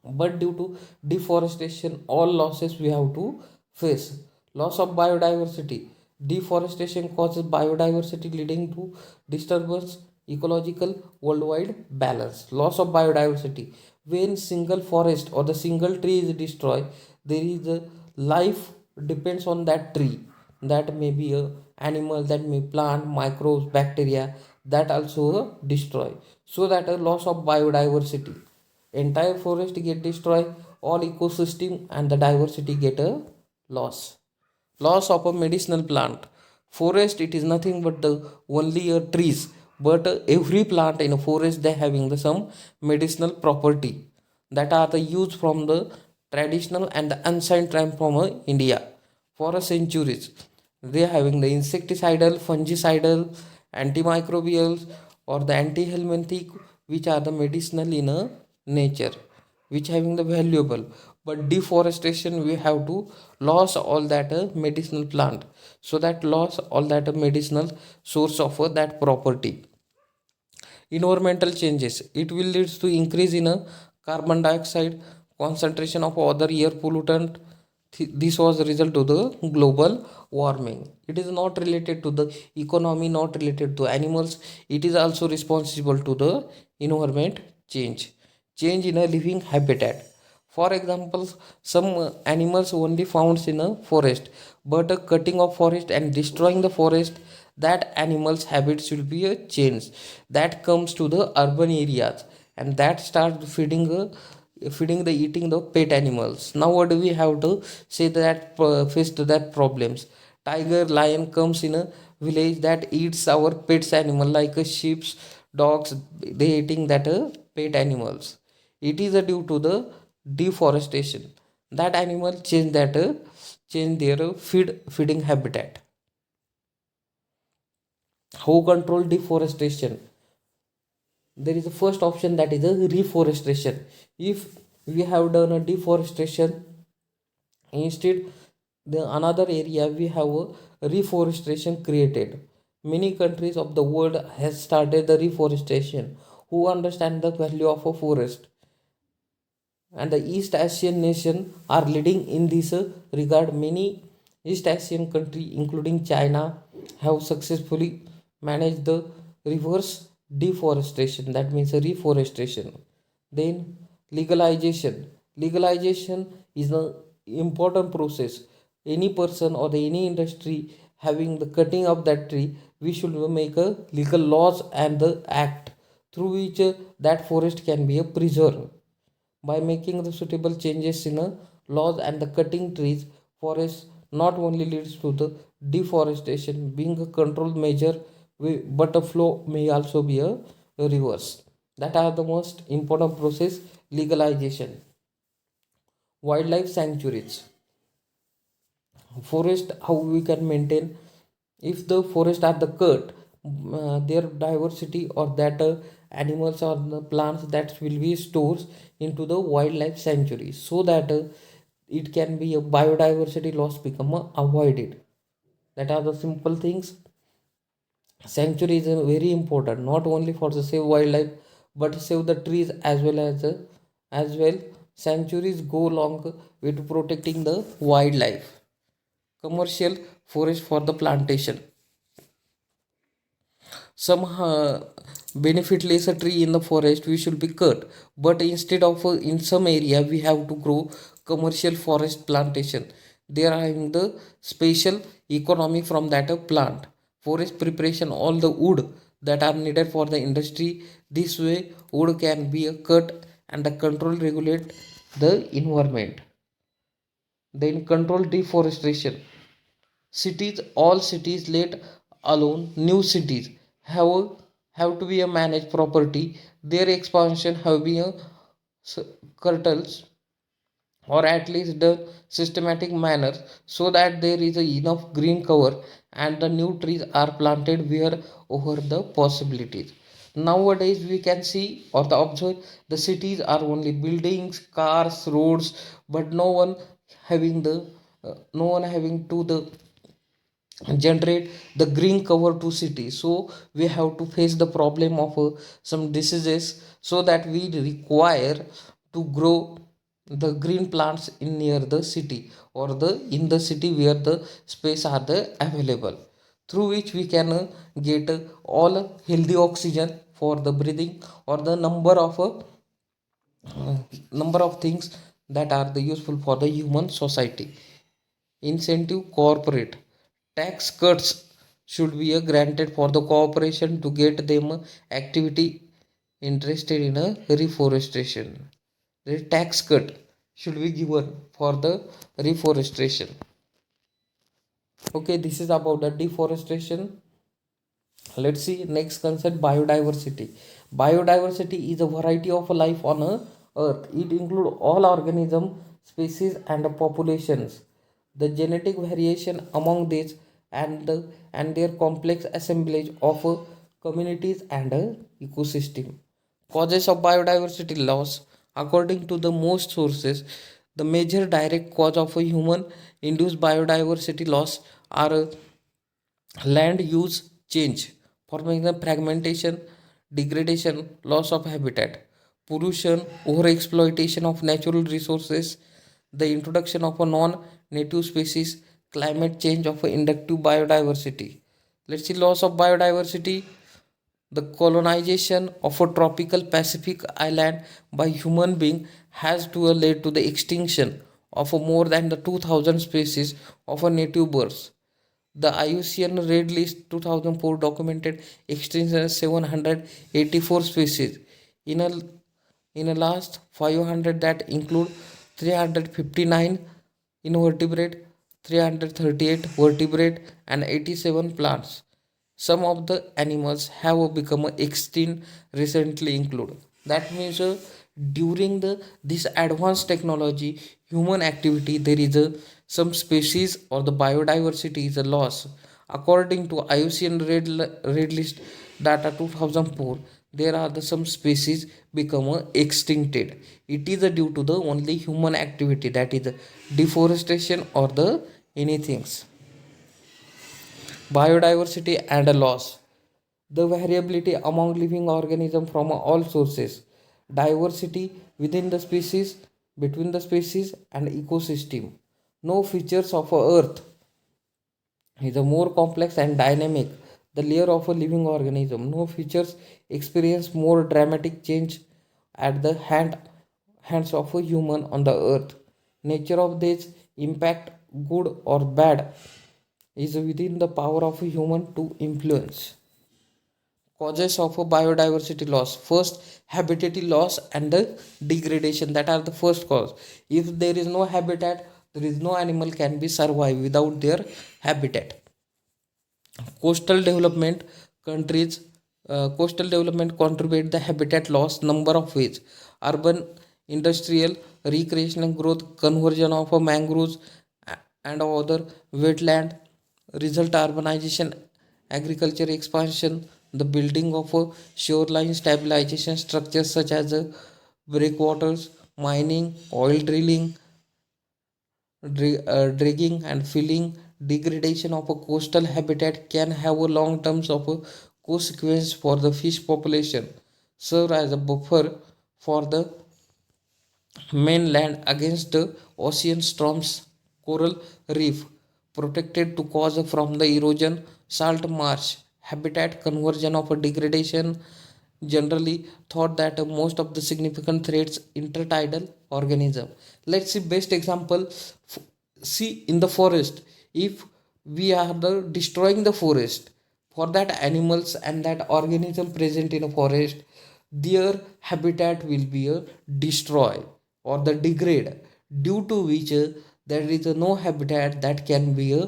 But due to deforestation, all losses we have to face. Loss of biodiversity. Deforestation causes biodiversity, leading to disturbance ecological worldwide balance. Loss of biodiversity. When single forest or the single tree is destroyed, there is a life depends on that tree. That may be a animal, that may plant, microbes, bacteria, that also destroy. So that a loss of biodiversity, entire forest get destroyed, all ecosystem and the diversity get a loss. Loss of a medicinal plant. Forest, it is nothing but the only trees, but every plant in a forest, they having the some medicinal property, that are the use from the traditional and the ancient time from India for a centuries. They having the insecticidal, fungicidal, antimicrobials, or the anti-helminthic, which are the medicinal in a nature, which having the valuable. But deforestation, we have to loss all that medicinal plant, so that loss all that medicinal source of that property. Environmental changes. It will lead to increase in a carbon dioxide concentration of other air pollutant. This was the result of the global warming. It is not related to the economy, not related to animals. It is also responsible to the environment change in a living habitat. For example, some animals only found in a forest, but a cutting of forest and destroying the forest, that animals habits will be a change, that comes to the urban areas, and that starts feeding the eating the pet animals. Now what do we have to say that face to that problems? Tiger, lion comes in a village that eats our pets animal, like a sheep, dogs, they eating that pet animals. It is due to the deforestation. That animal change their feeding habitat. How control deforestation? There is a first option, that is a reforestation. If we have done a deforestation. Instead, the another area we have a reforestation created. Many countries of the world has started the reforestation. Who understand the value of a forest? And the East Asian nation are leading in this regard. Many East Asian countries, including China, have successfully managed the reverse deforestation. That means a reforestation. Then legalization. Legalization is an important process. Any person or any industry having the cutting of that tree, we should make a legal laws and the act through which that forest can be preserved. By making the suitable changes in laws and the cutting trees, forest not only leads to the deforestation being a controlled measure, but a flow may also be a reverse. That are the most important process. Legalization. Wildlife sanctuaries. Forest, how we can maintain? If the forest are the cut, their diversity or that animals or the plants that will be stored into the wildlife sanctuary, so that it can be a biodiversity loss become avoided. That are the simple things. Sanctuary is very important, not only for the save wildlife, but save the trees as well. Sanctuaries go along with protecting the wildlife. Commercial forest for the plantation. Some benefitless tree in the forest we should be cut, but instead of in some area we have to grow commercial forest plantation. They are having the special economy from that plant. Forest preparation all the wood that are needed for the industry. This way wood can be cut and the control regulate the environment. Then control deforestation. Cities, all cities, let alone new cities, have have to be a managed property. Their expansion have been curtails, or at least the systematic manner, so that there is enough green cover and the new trees are planted where over the possibilities. Nowadays we can see or the observe the cities are only buildings, cars, roads, but having the no one having to the generate the green cover to city. So we have to face the problem of some diseases, so that we require to grow the green plants in near the city or the in the city where the space are the available, through which we can get all healthy oxygen for the breathing, or the number of things that are the useful for the human society. Incentive corporate tax cuts should be granted for the corporation to get them activity interested in a reforestation. The tax cut should be given for the reforestation. Okay, this is about the deforestation. Let's see next concept, biodiversity. Biodiversity is a variety of life on earth. It includes all organism species and populations. The genetic variation among these and their complex assemblage of communities and ecosystem. Causes of biodiversity loss. According to the most sources, the major direct cause of a human induced biodiversity loss are land use change, forming the fragmentation, degradation, loss of habitat, pollution, overexploitation of natural resources, the introduction of a non-native species, climate change of a inductive biodiversity. Let's see loss of biodiversity. The colonization of a tropical Pacific island by human being has to led to the extinction of a more than the 2000 species of a native birds. The IUCN Red List 2004 documented extinction of 784 species. In a in the last 500 that include 359 invertebrate, 338 vertebrate and 87 plants. Some of the animals have become extinct recently include. That means during the this advanced technology, human activity, there is some species or the biodiversity is a loss. According to IUCN Red List data 2004, there are the some species become extincted. It is due to the only human activity, that is deforestation or the anything. Biodiversity and loss, the variability among living organisms from all sources, diversity within the species, between the species and ecosystem. No features of a earth is a more complex and dynamic the layer of a living organism. No features experience more dramatic change at the hands of a human on the earth. Nature of this impact, good or bad, is within the power of a human to influence. Causes of a biodiversity loss: first, habitat loss and the degradation, that are the first cause. If there is no habitat, there is no animal can be survive without their habitat. Coastal development countries, coastal development contribute the habitat loss number of ways: urban, industrial, recreational growth, conversion of a mangroves and other wetland, result urbanization, agriculture expansion, the building of a shoreline stabilization structures such as breakwaters, mining, oil drilling, dredging and filling. Degradation of a coastal habitat can have a long terms of a consequence for the fish population, serve as a buffer for the mainland against the ocean storms, coral reef protected to cause from the erosion, salt marsh, habitat conversion of a degradation generally thought that most of the significant threats intertidal organism. Let's see best example. See, in the forest, if we are the destroying the forest, for that animals and that organism present in a forest, their habitat will be destroyed or the degrade, due to which there is no habitat that can be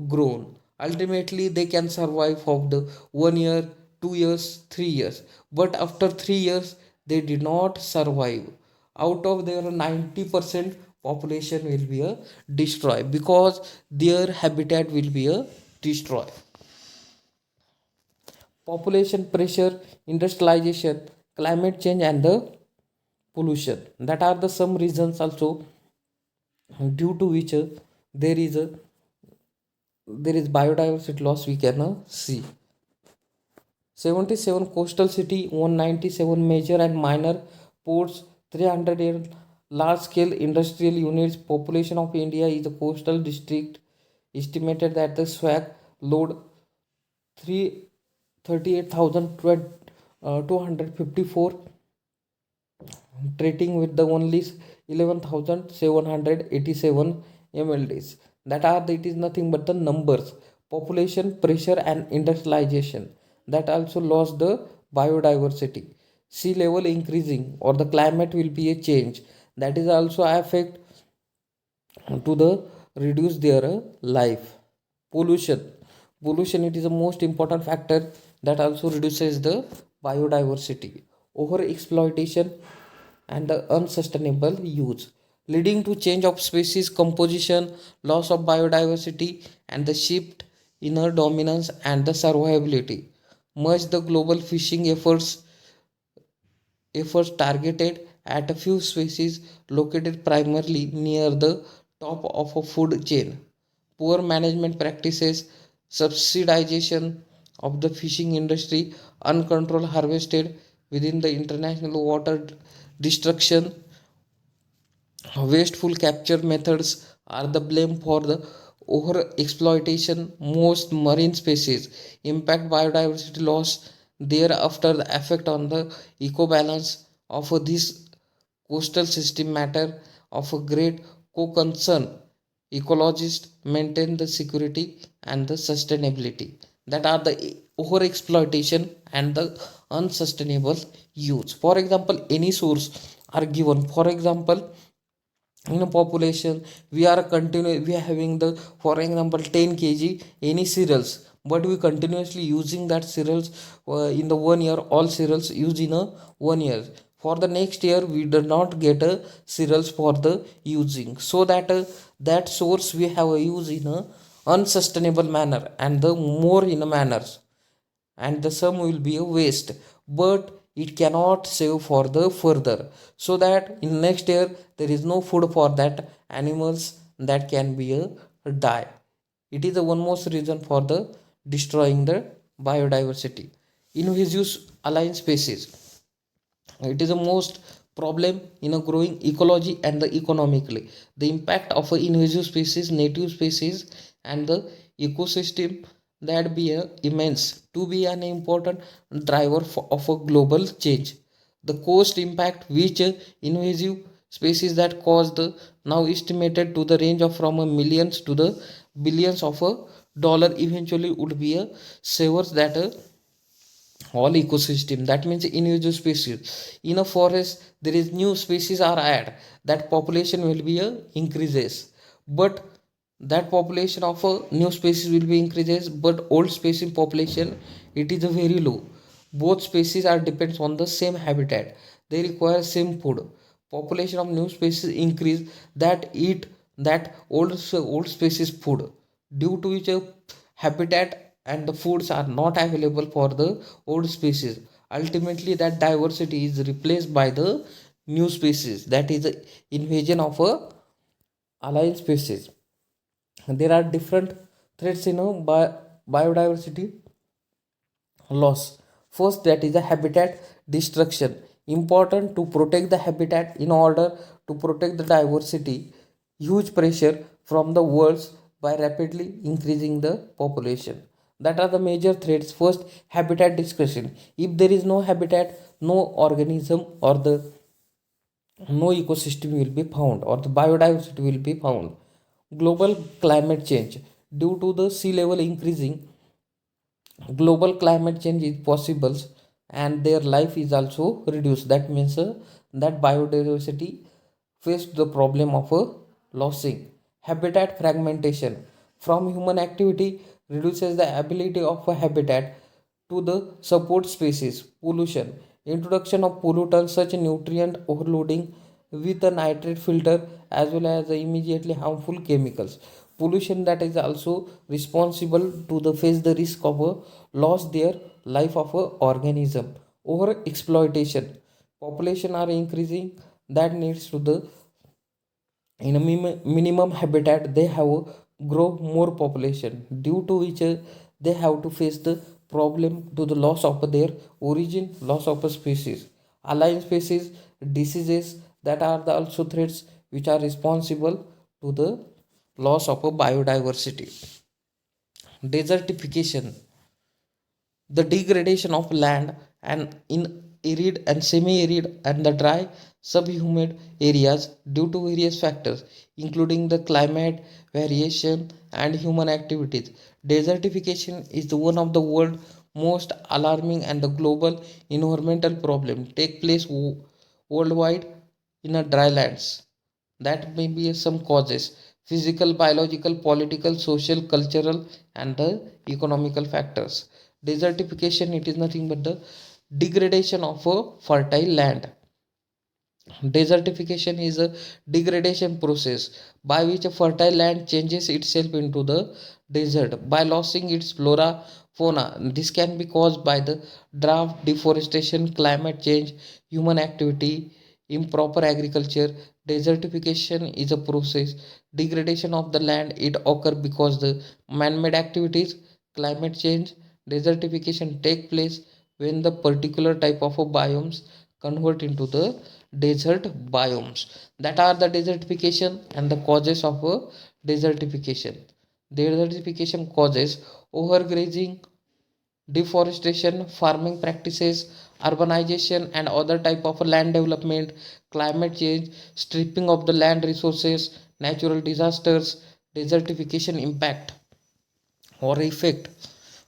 grown. Ultimately they can survive for the 1 year, 2 years, 3 years, but after 3 years they did not survive. Out of their 90% population will be destroyed because their habitat will be destroyed. Population pressure, industrialization, climate change and the pollution, that are the some reasons also due to which there is biodiversity loss we can see. 77 coastal city, 197 major and minor ports, 308 large scale industrial units. Population of India is a coastal district estimated that the swag load 338,254, treating with the only 11,787 mlds. That are, it is nothing but the numbers. Population pressure and industrialization, that also lost the biodiversity. Sea level increasing or the climate will be a change, that is also affect to the reduce their life. Pollution pollution, it is the most important factor that also reduces the biodiversity. Over exploitation and the unsustainable use, leading to change of species composition, loss of biodiversity and the shift in her dominance and the survivability. Much the global fishing efforts targeted at a few species located primarily near the top of a food chain. Poor management practices, subsidization of the fishing industry, uncontrolled harvested within the international water, destruction, wasteful capture methods are the blame for the over exploitation. Most marine species impact biodiversity loss. Thereafter, the effect on the eco balance of this coastal system matter of a great co-concern. Ecologists maintain the security and the sustainability. That are the over exploitation and the unsustainable use. For example, any source are given. For example, in a population we are having the, for example, 10 kg any cereals, but we continuously using that cereals in the 1 year, all cereals used in a 1 year. For the next year we do not get a cereals for the using, so that that source we have a use in a unsustainable manner and the more in a manners, and the sum will be a waste. But it cannot save for the further, so that in next year there is no food for that animals that can be a die. It is the one most reason for the destroying the biodiversity. Invasive alien species, it is the most problem in a growing ecology and the economically. The impact of a invasive species, native species, and the ecosystem that be immense to be an important driver of a global change. The cost impact which invasive species that caused now estimated to the range of from a millions to the billions of a dollar eventually would be a savers that all ecosystem. That means individual species in a forest there is new species are added, that population will be a increases, but that population of a new species will be increases, but old species population it is a very low. Both species are depends on the same habitat, they require same food. Population of new species increase, that eat that old species food, due to which a habitat and the foods are not available for the old species. Ultimately that diversity is replaced by the new species, that is the invasion of a alien species. There are different threats in a biodiversity loss. First, that is the habitat destruction. Important to protect the habitat in order to protect the diversity. Huge pressure from the worlds by rapidly increasing the population. That are the major threats. First, habitat destruction. If there is no habitat, no organism or the no ecosystem will be found, or the biodiversity will be found. Global climate change. Due to the sea level increasing, global climate change is possible and their life is also reduced. That means that biodiversity faced the problem of losing. Habitat fragmentation from human activity reduces the ability of a habitat to the support species. Pollution, introduction of pollutants such nutrient overloading with a nitrate filter, as well as the immediately harmful chemicals. Pollution that is also responsible to the face the risk of a loss their life of a organism. Over exploitation, population are increasing, that needs to the in a minimum habitat they have grow more population, due to which they have to face the problem to the loss of their origin, loss of a species. Alien species, diseases, that are the also threats which are responsible to the loss of a biodiversity. Desertification, the degradation of land and in arid and semi-arid and the dry subhumid areas due to various factors including the climate variation and human activities. Desertification is the one of the world most alarming and the global environmental problem take place worldwide in a dry lands. That may be some causes: physical, biological, political, social, cultural, and the economical factors. Desertification, it is nothing but the degradation of a fertile land. Desertification is a degradation process by which a fertile land changes itself into the desert by losing its flora fauna. This can be caused by the drought, deforestation, climate change, human activity, improper agriculture. Desertification is a process degradation of the land, it occur because the man-made activities, climate change. Desertification take place when the particular type of a biomes convert into the desert biomes. That are the desertification and the causes of a desertification. Desertification causes: overgrazing, deforestation, farming practices, urbanization and other type of land development, climate change, stripping of the land resources, natural disasters. Desertification impact or effect: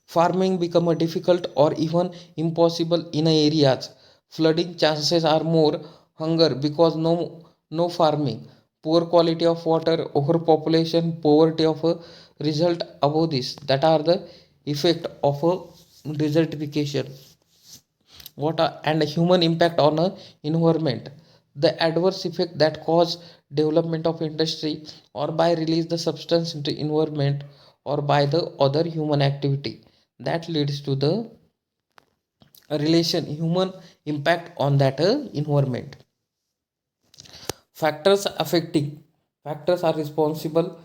farming become a difficult or even impossible in areas, flooding chances are more, hunger because no farming, poor quality of water, overpopulation, poverty of a result above this. That are the effect of a desertification. What are, and human impact on a environment: the adverse effect that cause development of industry or by release the substance into environment or by the other human activity that leads to the relation human impact on that environment. Factors affecting factors are responsible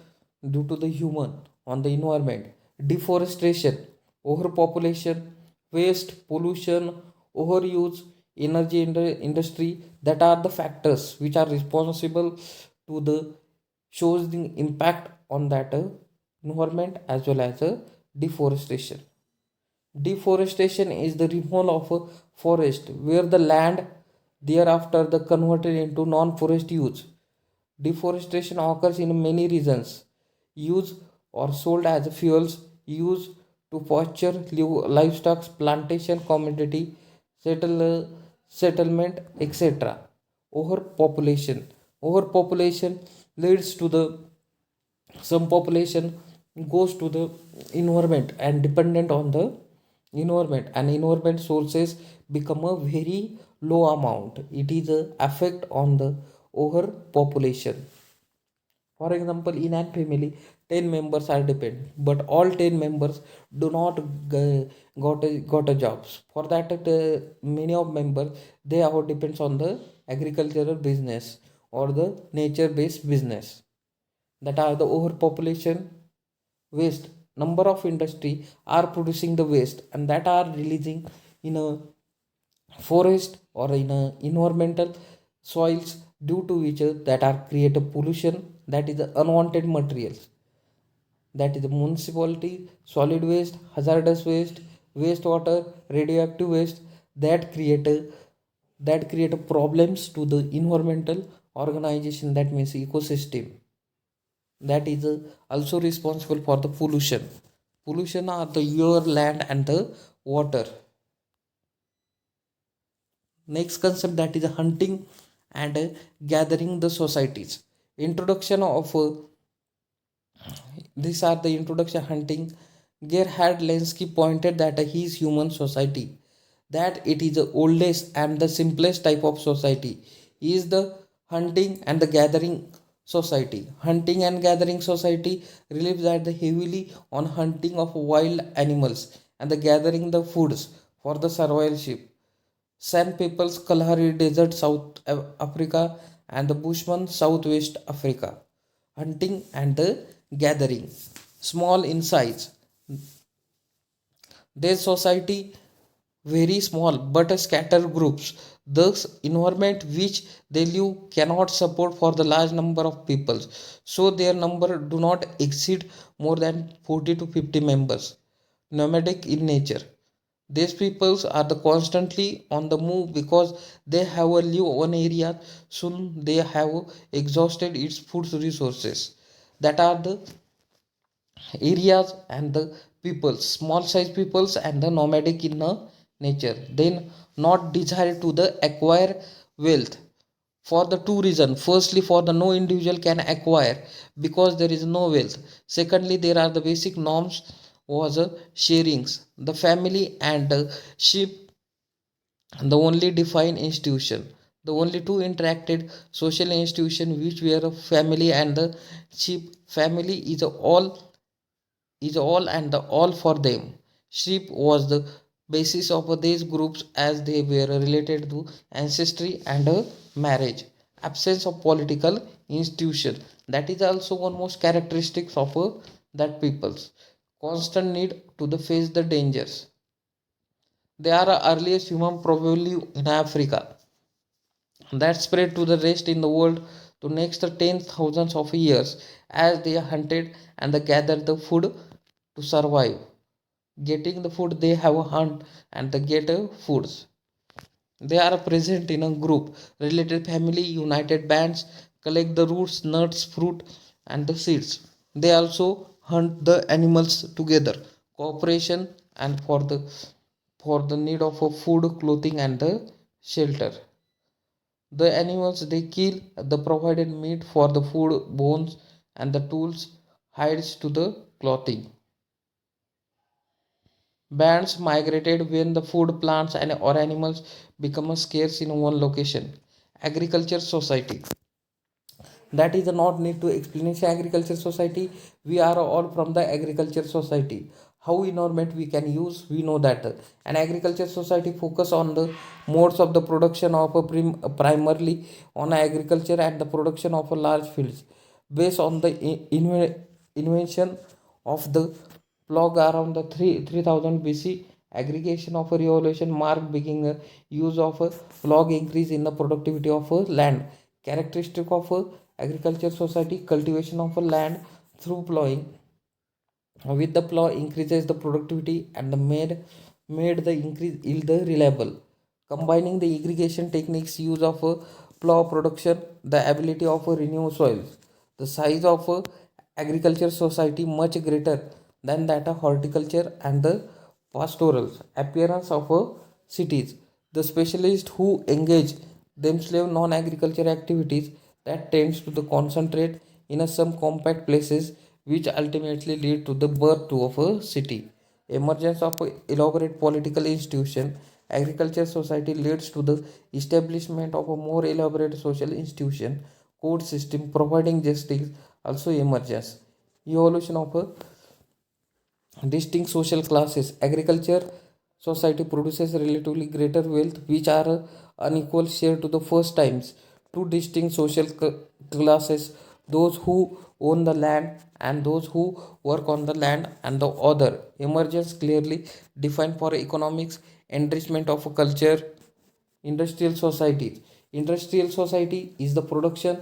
due to the human on the environment: deforestation, overpopulation, waste, pollution, overuse, energy industry. That are the factors which are responsible to the shows the impact on that environment, as well as deforestation. Deforestation is the removal of a forest where the land thereafter the converted into non-forest use. Deforestation occurs in many reasons: use or sold as fuels, use to pasture livestock, plantation, commodity, settlement, etc. Overpopulation. Overpopulation leads to the some population goes to the environment and dependent on the environment, and environment sources become a very low amount. It is a effect on the overpopulation. For example, in an family 10 members are dependent, but all 10 members do not got a jobs. For that many of members they are depends on the agricultural business or the nature based business. That are the overpopulation, waste. Number of industry are producing the waste, and that are releasing in a forest or in a environmental soils, due to which that are create a pollution, that is the unwanted materials. That is the municipality solid waste, hazardous waste, wastewater, radioactive waste, that create a problems to the environmental organization, that means ecosystem. That is also responsible for the pollution. Pollution are the air, land, and the water. Next concept, that is hunting and gathering the societies. Introduction of these are the introduction hunting. Gerhard Lansky pointed that his human society, that it is the oldest and the simplest type of society, is the hunting and the gathering society. Hunting and gathering society relies that the heavily on hunting of wild animals and the gathering the foods for the survivalship. San peoples Kalahari Desert, South Africa, and the Bushman, Southwest Africa. Hunting and the gathering. Small insights. Their society very small but a scattered groups. Thus, environment which they live cannot support for the large number of people. So their number do not exceed more than 40 to 50 members. Nomadic in nature. These peoples are the constantly on the move because they have a live one area. Soon they have exhausted its food resources. That are the areas and the peoples, small size peoples and the nomadic in nature. Then not desire to the acquire wealth for the two reason. Firstly, for the no individual can acquire because there is no wealth. Secondly, there are the basic norms was sharings. The family and sheep, the only defined institution. The only two interacted social institution which were a family and the sheep. Family is all and the all for them. Sheep was the basis of these groups as they were related to ancestry and marriage. Absence of political institution. That is also one most characteristics of that peoples. Constant need to the face the dangers. They are earliest human probably in Africa that spread to the rest in the world to next 10 thousands of years as they hunted and they gathered the food to survive. Getting the food they have a hunt and they get foods. They are present in a group, related family, united bands, collect the roots, nuts, fruit, and the seeds. They also hunt the animals together, cooperation, and for the need of a food, clothing, and the shelter. The animals they kill, the provided meat for the food, bones, and the tools, hides to the clothing. Bands migrated when the food plants and or animals become scarce in one location. Agriculture society. That is not need to explanation. Agriculture society, we are all from the agriculture society. How environment we can use, we know that. An agriculture society focus on the modes of the production of a primarily on agriculture and the production of a large fields based on the invention of the plug around the 3000 BC. Aggregation of a revolution marked beginning use of a plug, increase in the productivity of a land. Characteristic of a agriculture society, cultivation of a land through plowing. With the plow increases the productivity and the made the increase yield the reliable. Combining the irrigation techniques, use of a plow production, the ability of a renew soils. The size of a agriculture society much greater than that of horticulture and the pastoral. Appearance of a cities, the specialists who engage themselves non-agriculture activities that tends to the concentrate in a some compact places, which ultimately lead to the birth of a city. Emergence of a elaborate political institution, agriculture society leads to the establishment of a more elaborate social institution, court system providing justice also emerges. Evolution of a distinct social classes, agriculture society produces relatively greater wealth which are unequal share to the first times. Two distinct social classes, those who own the land and those who work on the land, and the other emerges clearly defined for economics, enrichment of a culture. Industrial society, industrial society is the production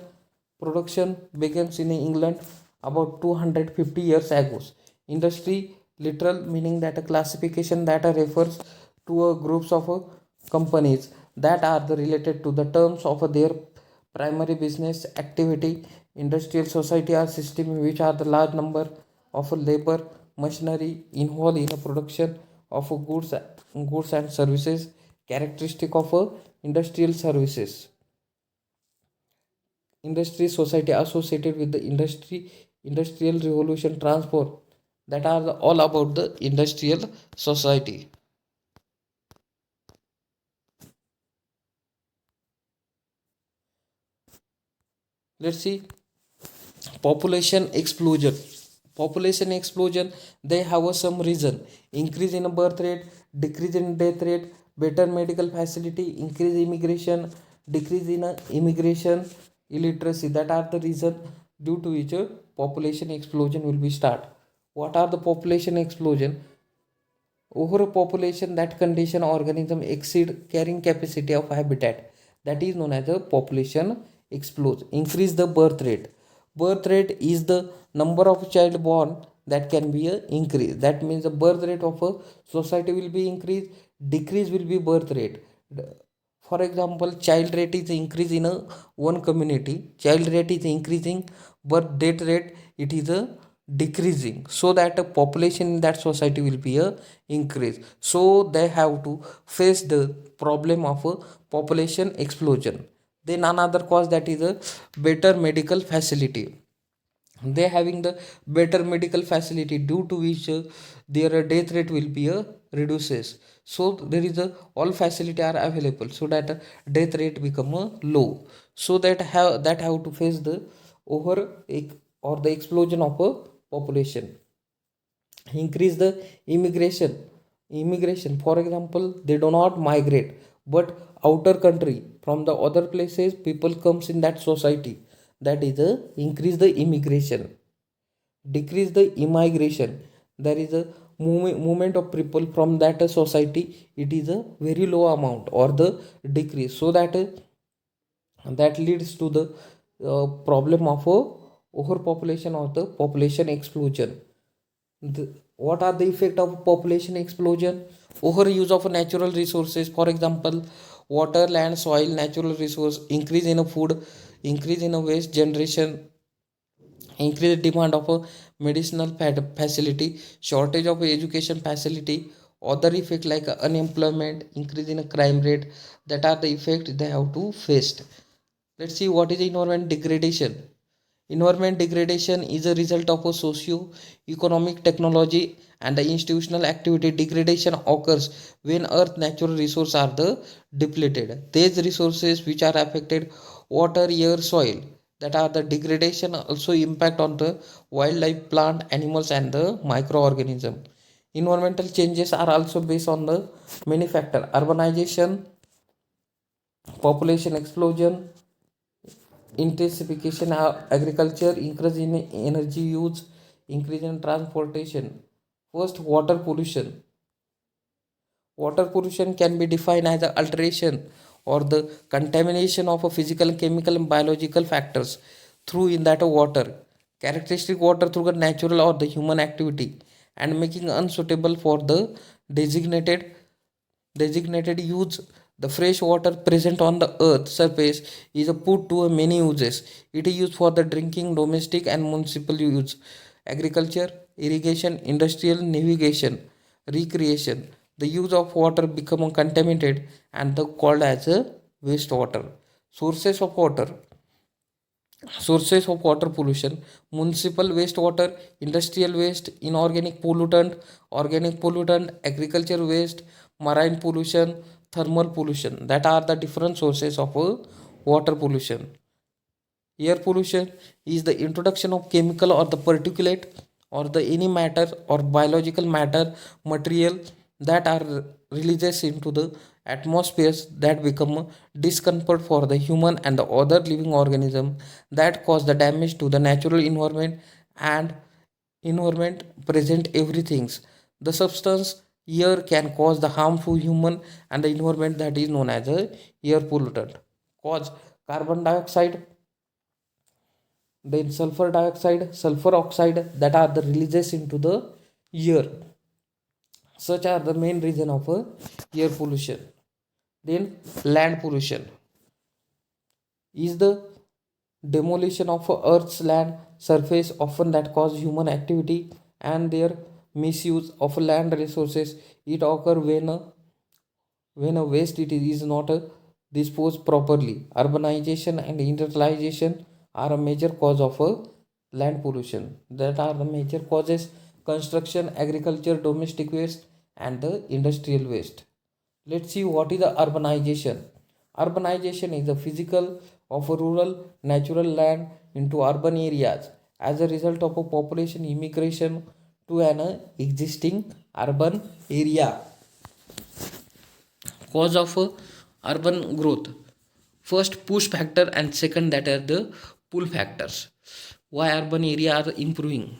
begins in England about 250 years ago. Industry, literal meaning that a classification that refers to a groups of companies that are related to the terms of their primary business activity. Industrial society are system which are the large number of labor machinery involved in a production of goods and services. Characteristic of industrial services, industry society associated with the industrial revolution transport, that are all about the industrial society. Let's see population explosion. Population explosion, they have some reason: increase in birth rate, decrease in death rate, better medical facility, increase immigration, decrease in immigration, illiteracy, that are the reason due to which population explosion will be start. What are the population explosion? Overpopulation, that condition organism exceed carrying capacity of habitat, that is known as a population explosion. Increase the birth rate. Birth rate is the number of child born that can be a increase. That means the birth rate of a society will be increased, decrease will be birth rate. For example, child rate is increase in a one community, child rate is increasing, but death rate it is a decreasing, so that a population in that society will be a increase. So they have to face the problem of a population explosion. Then another cause, that is a better medical facility. They having the better medical facility, due to which their death rate will be reduces. So there is a all facility are available, so that death rate become low. So that have to face the over or the explosion of a population. Increase the immigration, for example, they do not migrate, but outer country from the other places people comes in that society, that is a increase the immigration. Decrease the immigration, there is a movement of people from that society, it is a very low amount or the decrease, so that leads to the problem of overpopulation or the population explosion. What are the effect of population explosion? Overuse of natural resources, for example, water, land, soil, natural resource. Increase in a food, increase in a waste generation, increase demand of a medicinal facility, shortage of education facility. Other effect like unemployment, increase in a crime rate, that are the effect they have to face. Let's see what is environment degradation. Environment degradation is a result of a socio-economic, technology, and the institutional activity. Degradation occurs when Earth natural resources are the depleted. These resources which are affected: water, air, soil. that are the degradation also impact on the wildlife, plant, animals, and the microorganism. Environmental changes are also based on the many factor: urbanization, population explosion, intensification of agriculture, increase in energy use, increase in transportation. First, water pollution. Water pollution can be defined as the alteration or the contamination of a physical, chemical, and biological factors through in that water, characteristic water through the natural or the human activity, and making unsuitable for the designated designated use. The fresh water present on the earth surface is put to many uses. It is used for the drinking, domestic, and municipal use, agriculture, irrigation, industrial, navigation, recreation. The use of water become contaminated and the called as a wastewater. Sources of water. Sources of water pollution: municipal wastewater, industrial waste, inorganic pollutant, organic pollutant, agriculture waste, marine pollution, thermal pollution. That are the different sources of water pollution. Air pollution is the introduction of chemical or the particulate or the any matter or biological matter material that are releases into the atmospheres that become discomfort for the human and the other living organism, that cause the damage to the natural environment and environment present everything. The substance air can cause the harm to human and the environment, that is known as a air pollutant. Cause carbon dioxide, then sulfur dioxide, sulfur oxide, that are the releases into the air. Such are the main reason of air pollution. Then land pollution is the demolition of earth's land surface, often that cause human activity and their misuse of land resources. It occur when a waste it is not disposed properly. Urbanization and industrialization are a major cause of land pollution. That are the major causes: construction, agriculture, domestic waste, and the industrial waste. Let's see what is the urbanization. Urbanization is the physical of a rural natural land into urban areas as a result of a population immigration to an existing urban area. Cause of urban growth: first, push factor, and second, that are the pull factors. Why urban area are improving?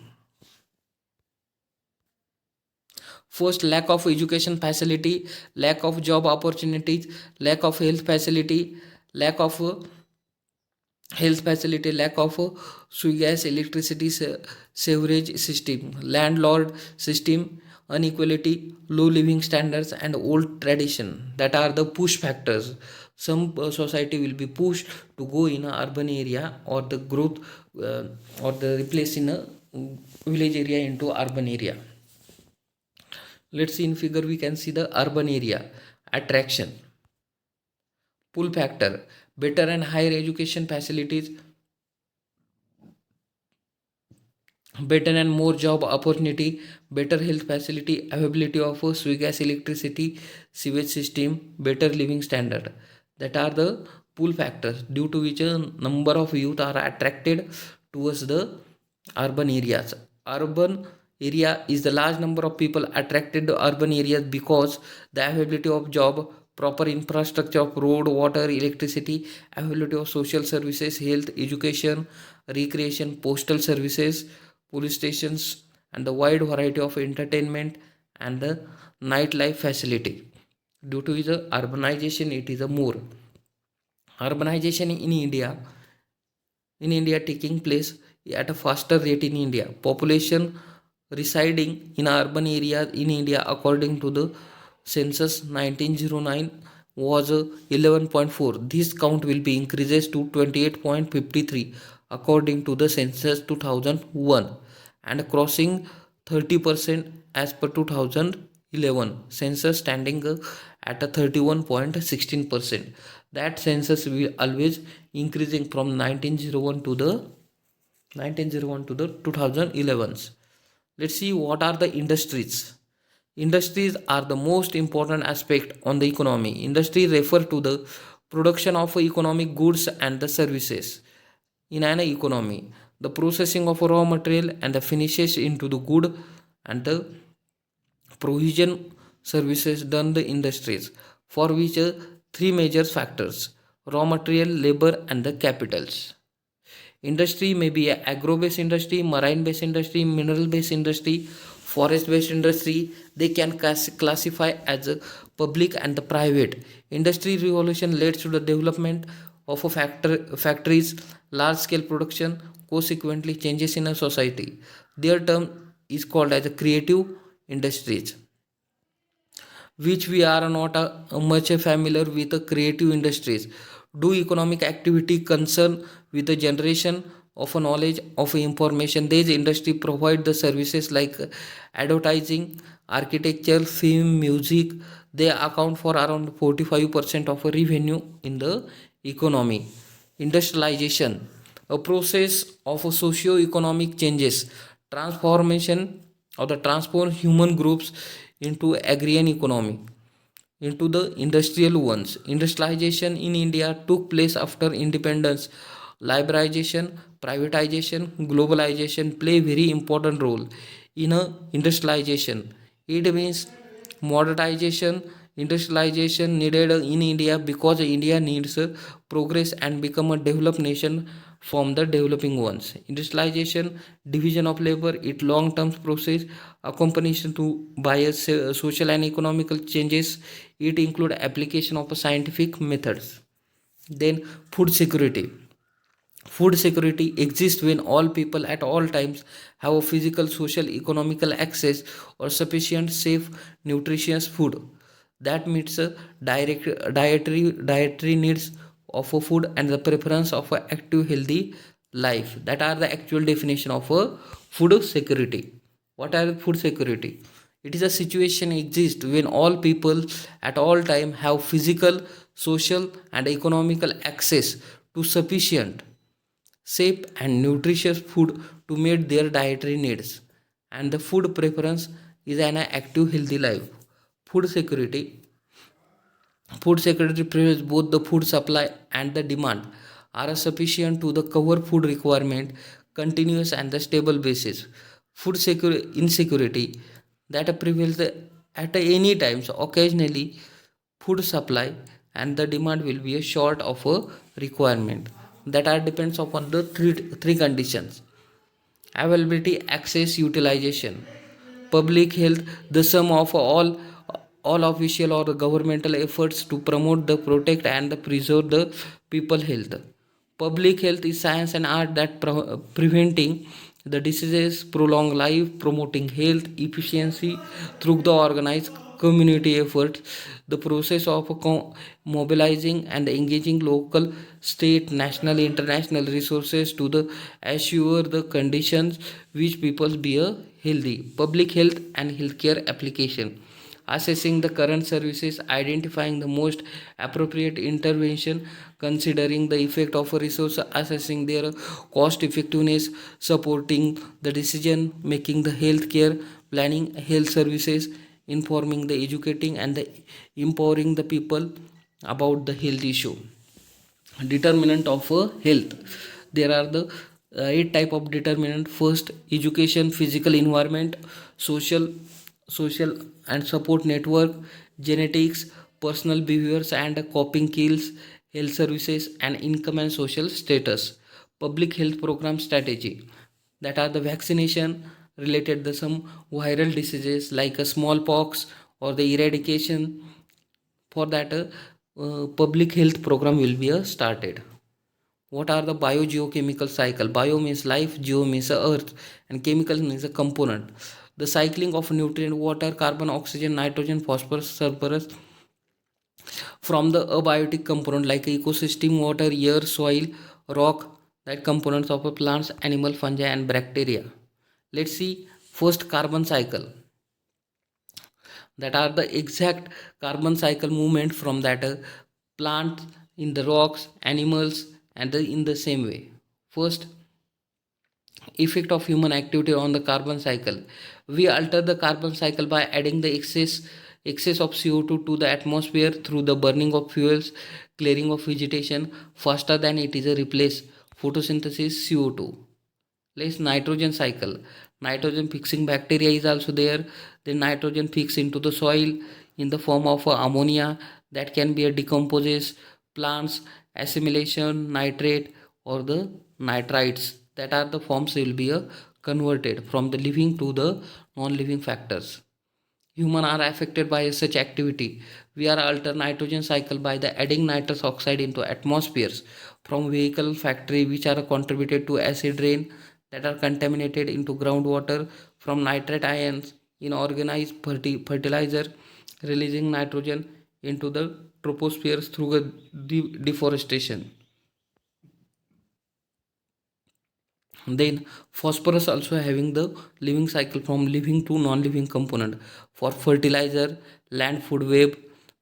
First, lack of education facility, lack of job opportunities, lack of health facility, lack of lack of sewage gas, electricity, sewerage system, landlord system, inequality, low living standards, and old tradition. That are the push factors. Some society will be pushed to go in a urban area or the growth or the replace in a village area into urban area. Let's see in figure, we can see the urban area. Attraction. Pull factor: better and higher education facilities, better and more job opportunity, better health facility, availability of sewage gas, electricity, sewage system, better living standard. That are the pull factors due to which a number of youth are attracted towards the urban areas. Urban area is the large number of people attracted to urban areas because the availability of job, proper infrastructure of road, water, electricity, availability of social services, health, education, recreation, postal services, police stations, and the wide variety of entertainment and the nightlife facility. Due to the urbanization, it is a more urbanization in India taking place at a faster rate in India. Population residing in urban areas in India, according to the census 1909, was 11.4. This count will be increases to 28.53 according to the census 2001, and crossing 30% as per 2011 census, standing at a 31.16%. That census will always increasing from 1901 to the 2011s. Let's see what are the industries. Industries are the most important aspect on the economy. Industries refer to the production of economic goods and the services. in an economy. The processing of raw material and the finishes into the good and the provision services done the industries for which three major factors: raw material, labor and the capitals. Industry may be a agro-based industry, marine-based industry, mineral-based industry, forest-based industry. They can classify as a public and the private. Industry revolution led to the development of a factories, large-scale production, consequently changes in a society. Their term is called as a creative industries, which we are not much familiar with the creative industries. Do economic activity concern with the generation of a knowledge of information? These industry provide the services like advertising, architecture, film, music. They account for around 45% of revenue in the economy. Industrialization, a process of a socio-economic changes, transformation or the transform human groups into agrarian economy into the industrial ones. Industrialization in India took place after independence. Liberalization, privatization, globalization play very important role in a industrialization. It means modernization. Industrialization needed in India because India needs progress and become a developed nation from the developing ones. Industrialization, division of labor, it long-term process accompanies to by a social and economical changes. It include application of scientific methods. Then food security. Food security exists when all people at all times have a physical, social, economical access or sufficient, safe, nutritious food that meets direct dietary needs of a food and the preference of a active, healthy life. That are the actual definition of a food security. What are food security? It is a situation exist when all people at all time have physical, social, and economical access to sufficient, safe and nutritious food to meet their dietary needs, and the food preference is an active healthy life. Food security, food security prevails both the food supply and the demand are sufficient to the cover food requirement continuous and the stable basis. Food insecurity that prevails at any times. Occasionally food supply and the demand will be a short of a requirement. That are depends upon the three conditions: availability, access, utilization. Public health, the sum of all official or governmental efforts to promote, the protect and the preserve the people health. Public health is science and art that preventing the diseases, prolong life, promoting health efficiency through the organized community efforts. The process of mobilizing and engaging local, state, national, international resources to the assure the conditions which people be a healthy. Public health and healthcare application, assessing the current services, identifying the most appropriate intervention, considering the effect of a resource, assessing their cost effectiveness, supporting the decision making, the healthcare planning, health services, informing the educating and the empowering the people about the health issue. Determinant of health, there are the eight type of determinant. First, education, physical environment, social social and support network, genetics, personal behaviors and coping skills, health services and income and social status. Public health program strategy, that are the vaccination related the some viral diseases like a smallpox or the eradication. For that public health program will be started. What are the biogeochemical cycle? Bio means life, geo means earth, and chemical means a component. The cycling of nutrient, water, carbon, oxygen, nitrogen, phosphorus, sulfurous from the abiotic component like ecosystem, water, air, soil, rock, that components of a plants, animal, fungi, and bacteria. Let's see first carbon cycle. That are the exact carbon cycle movement from that plant in the rocks, animals, and in the same way. First, effect of human activity on the carbon cycle. We alter the carbon cycle by adding the excess of CO2 to the atmosphere through the burning of fuels, clearing of vegetation faster than it is replaced photosynthesis CO2. Less nitrogen cycle. Nitrogen fixing bacteria is also there. Then nitrogen fix into the soil in the form of ammonia that can be a decomposes plants assimilation nitrate or the nitrites that are the forms will be converted from the living to the non-living factors. Humans are affected by such activity. We are alter nitrogen cycle by the adding nitrous oxide into atmospheres from vehicle factory which are contributed to acid rain that are contaminated into groundwater from nitrate ions in organized fertilizer releasing nitrogen into the tropospheres through a deforestation. Then phosphorus also having the living cycle from living to non-living component for fertilizer, land food web,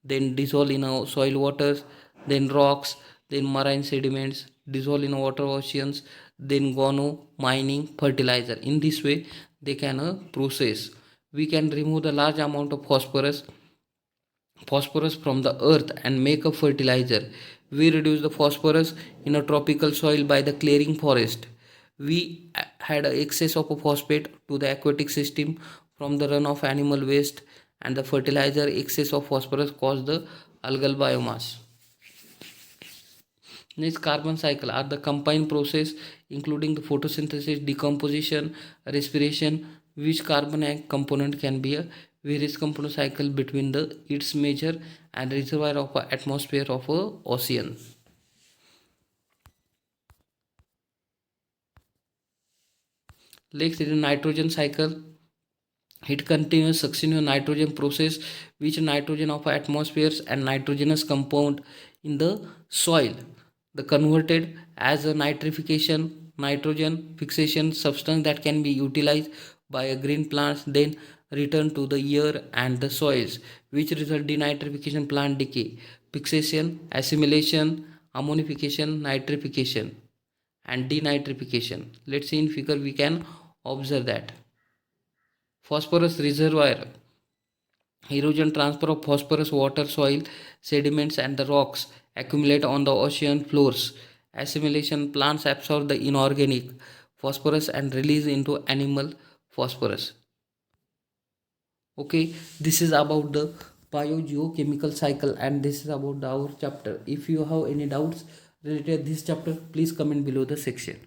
then dissolve in soil waters, then rocks, then marine sediments, dissolve in water oceans, then guano, mining, fertilizer. In this way, they can process. We can remove the large amount of phosphorus from the earth and make a fertilizer. We reduce the phosphorus in a tropical soil by the clearing forest. We had excess of a phosphate to the aquatic system from the run of animal waste and the fertilizer excess of phosphorus caused the algal biomass. Next, carbon cycle are the combined process including the photosynthesis, decomposition, respiration, which carbon component can be a various component cycle between the its major and reservoir of a atmosphere of a ocean. Next is the nitrogen cycle. It continues succeeding nitrogen process which nitrogen of atmospheres and nitrogenous compound in the soil the converted as a nitrification nitrogen fixation substance that can be utilized by a green plants then return to the air and the soils which result denitrification plant decay fixation assimilation ammonification nitrification and denitrification. Let's see in figure we can observe that phosphorus reservoir erosion transfer of phosphorus water soil sediments and the rocks accumulate on the ocean floors assimilation plants absorb the inorganic phosphorus and release into animal phosphorus. Okay, this is about the biogeochemical cycle and this is about our chapter. If you have any doubts related to this chapter please comment below the section.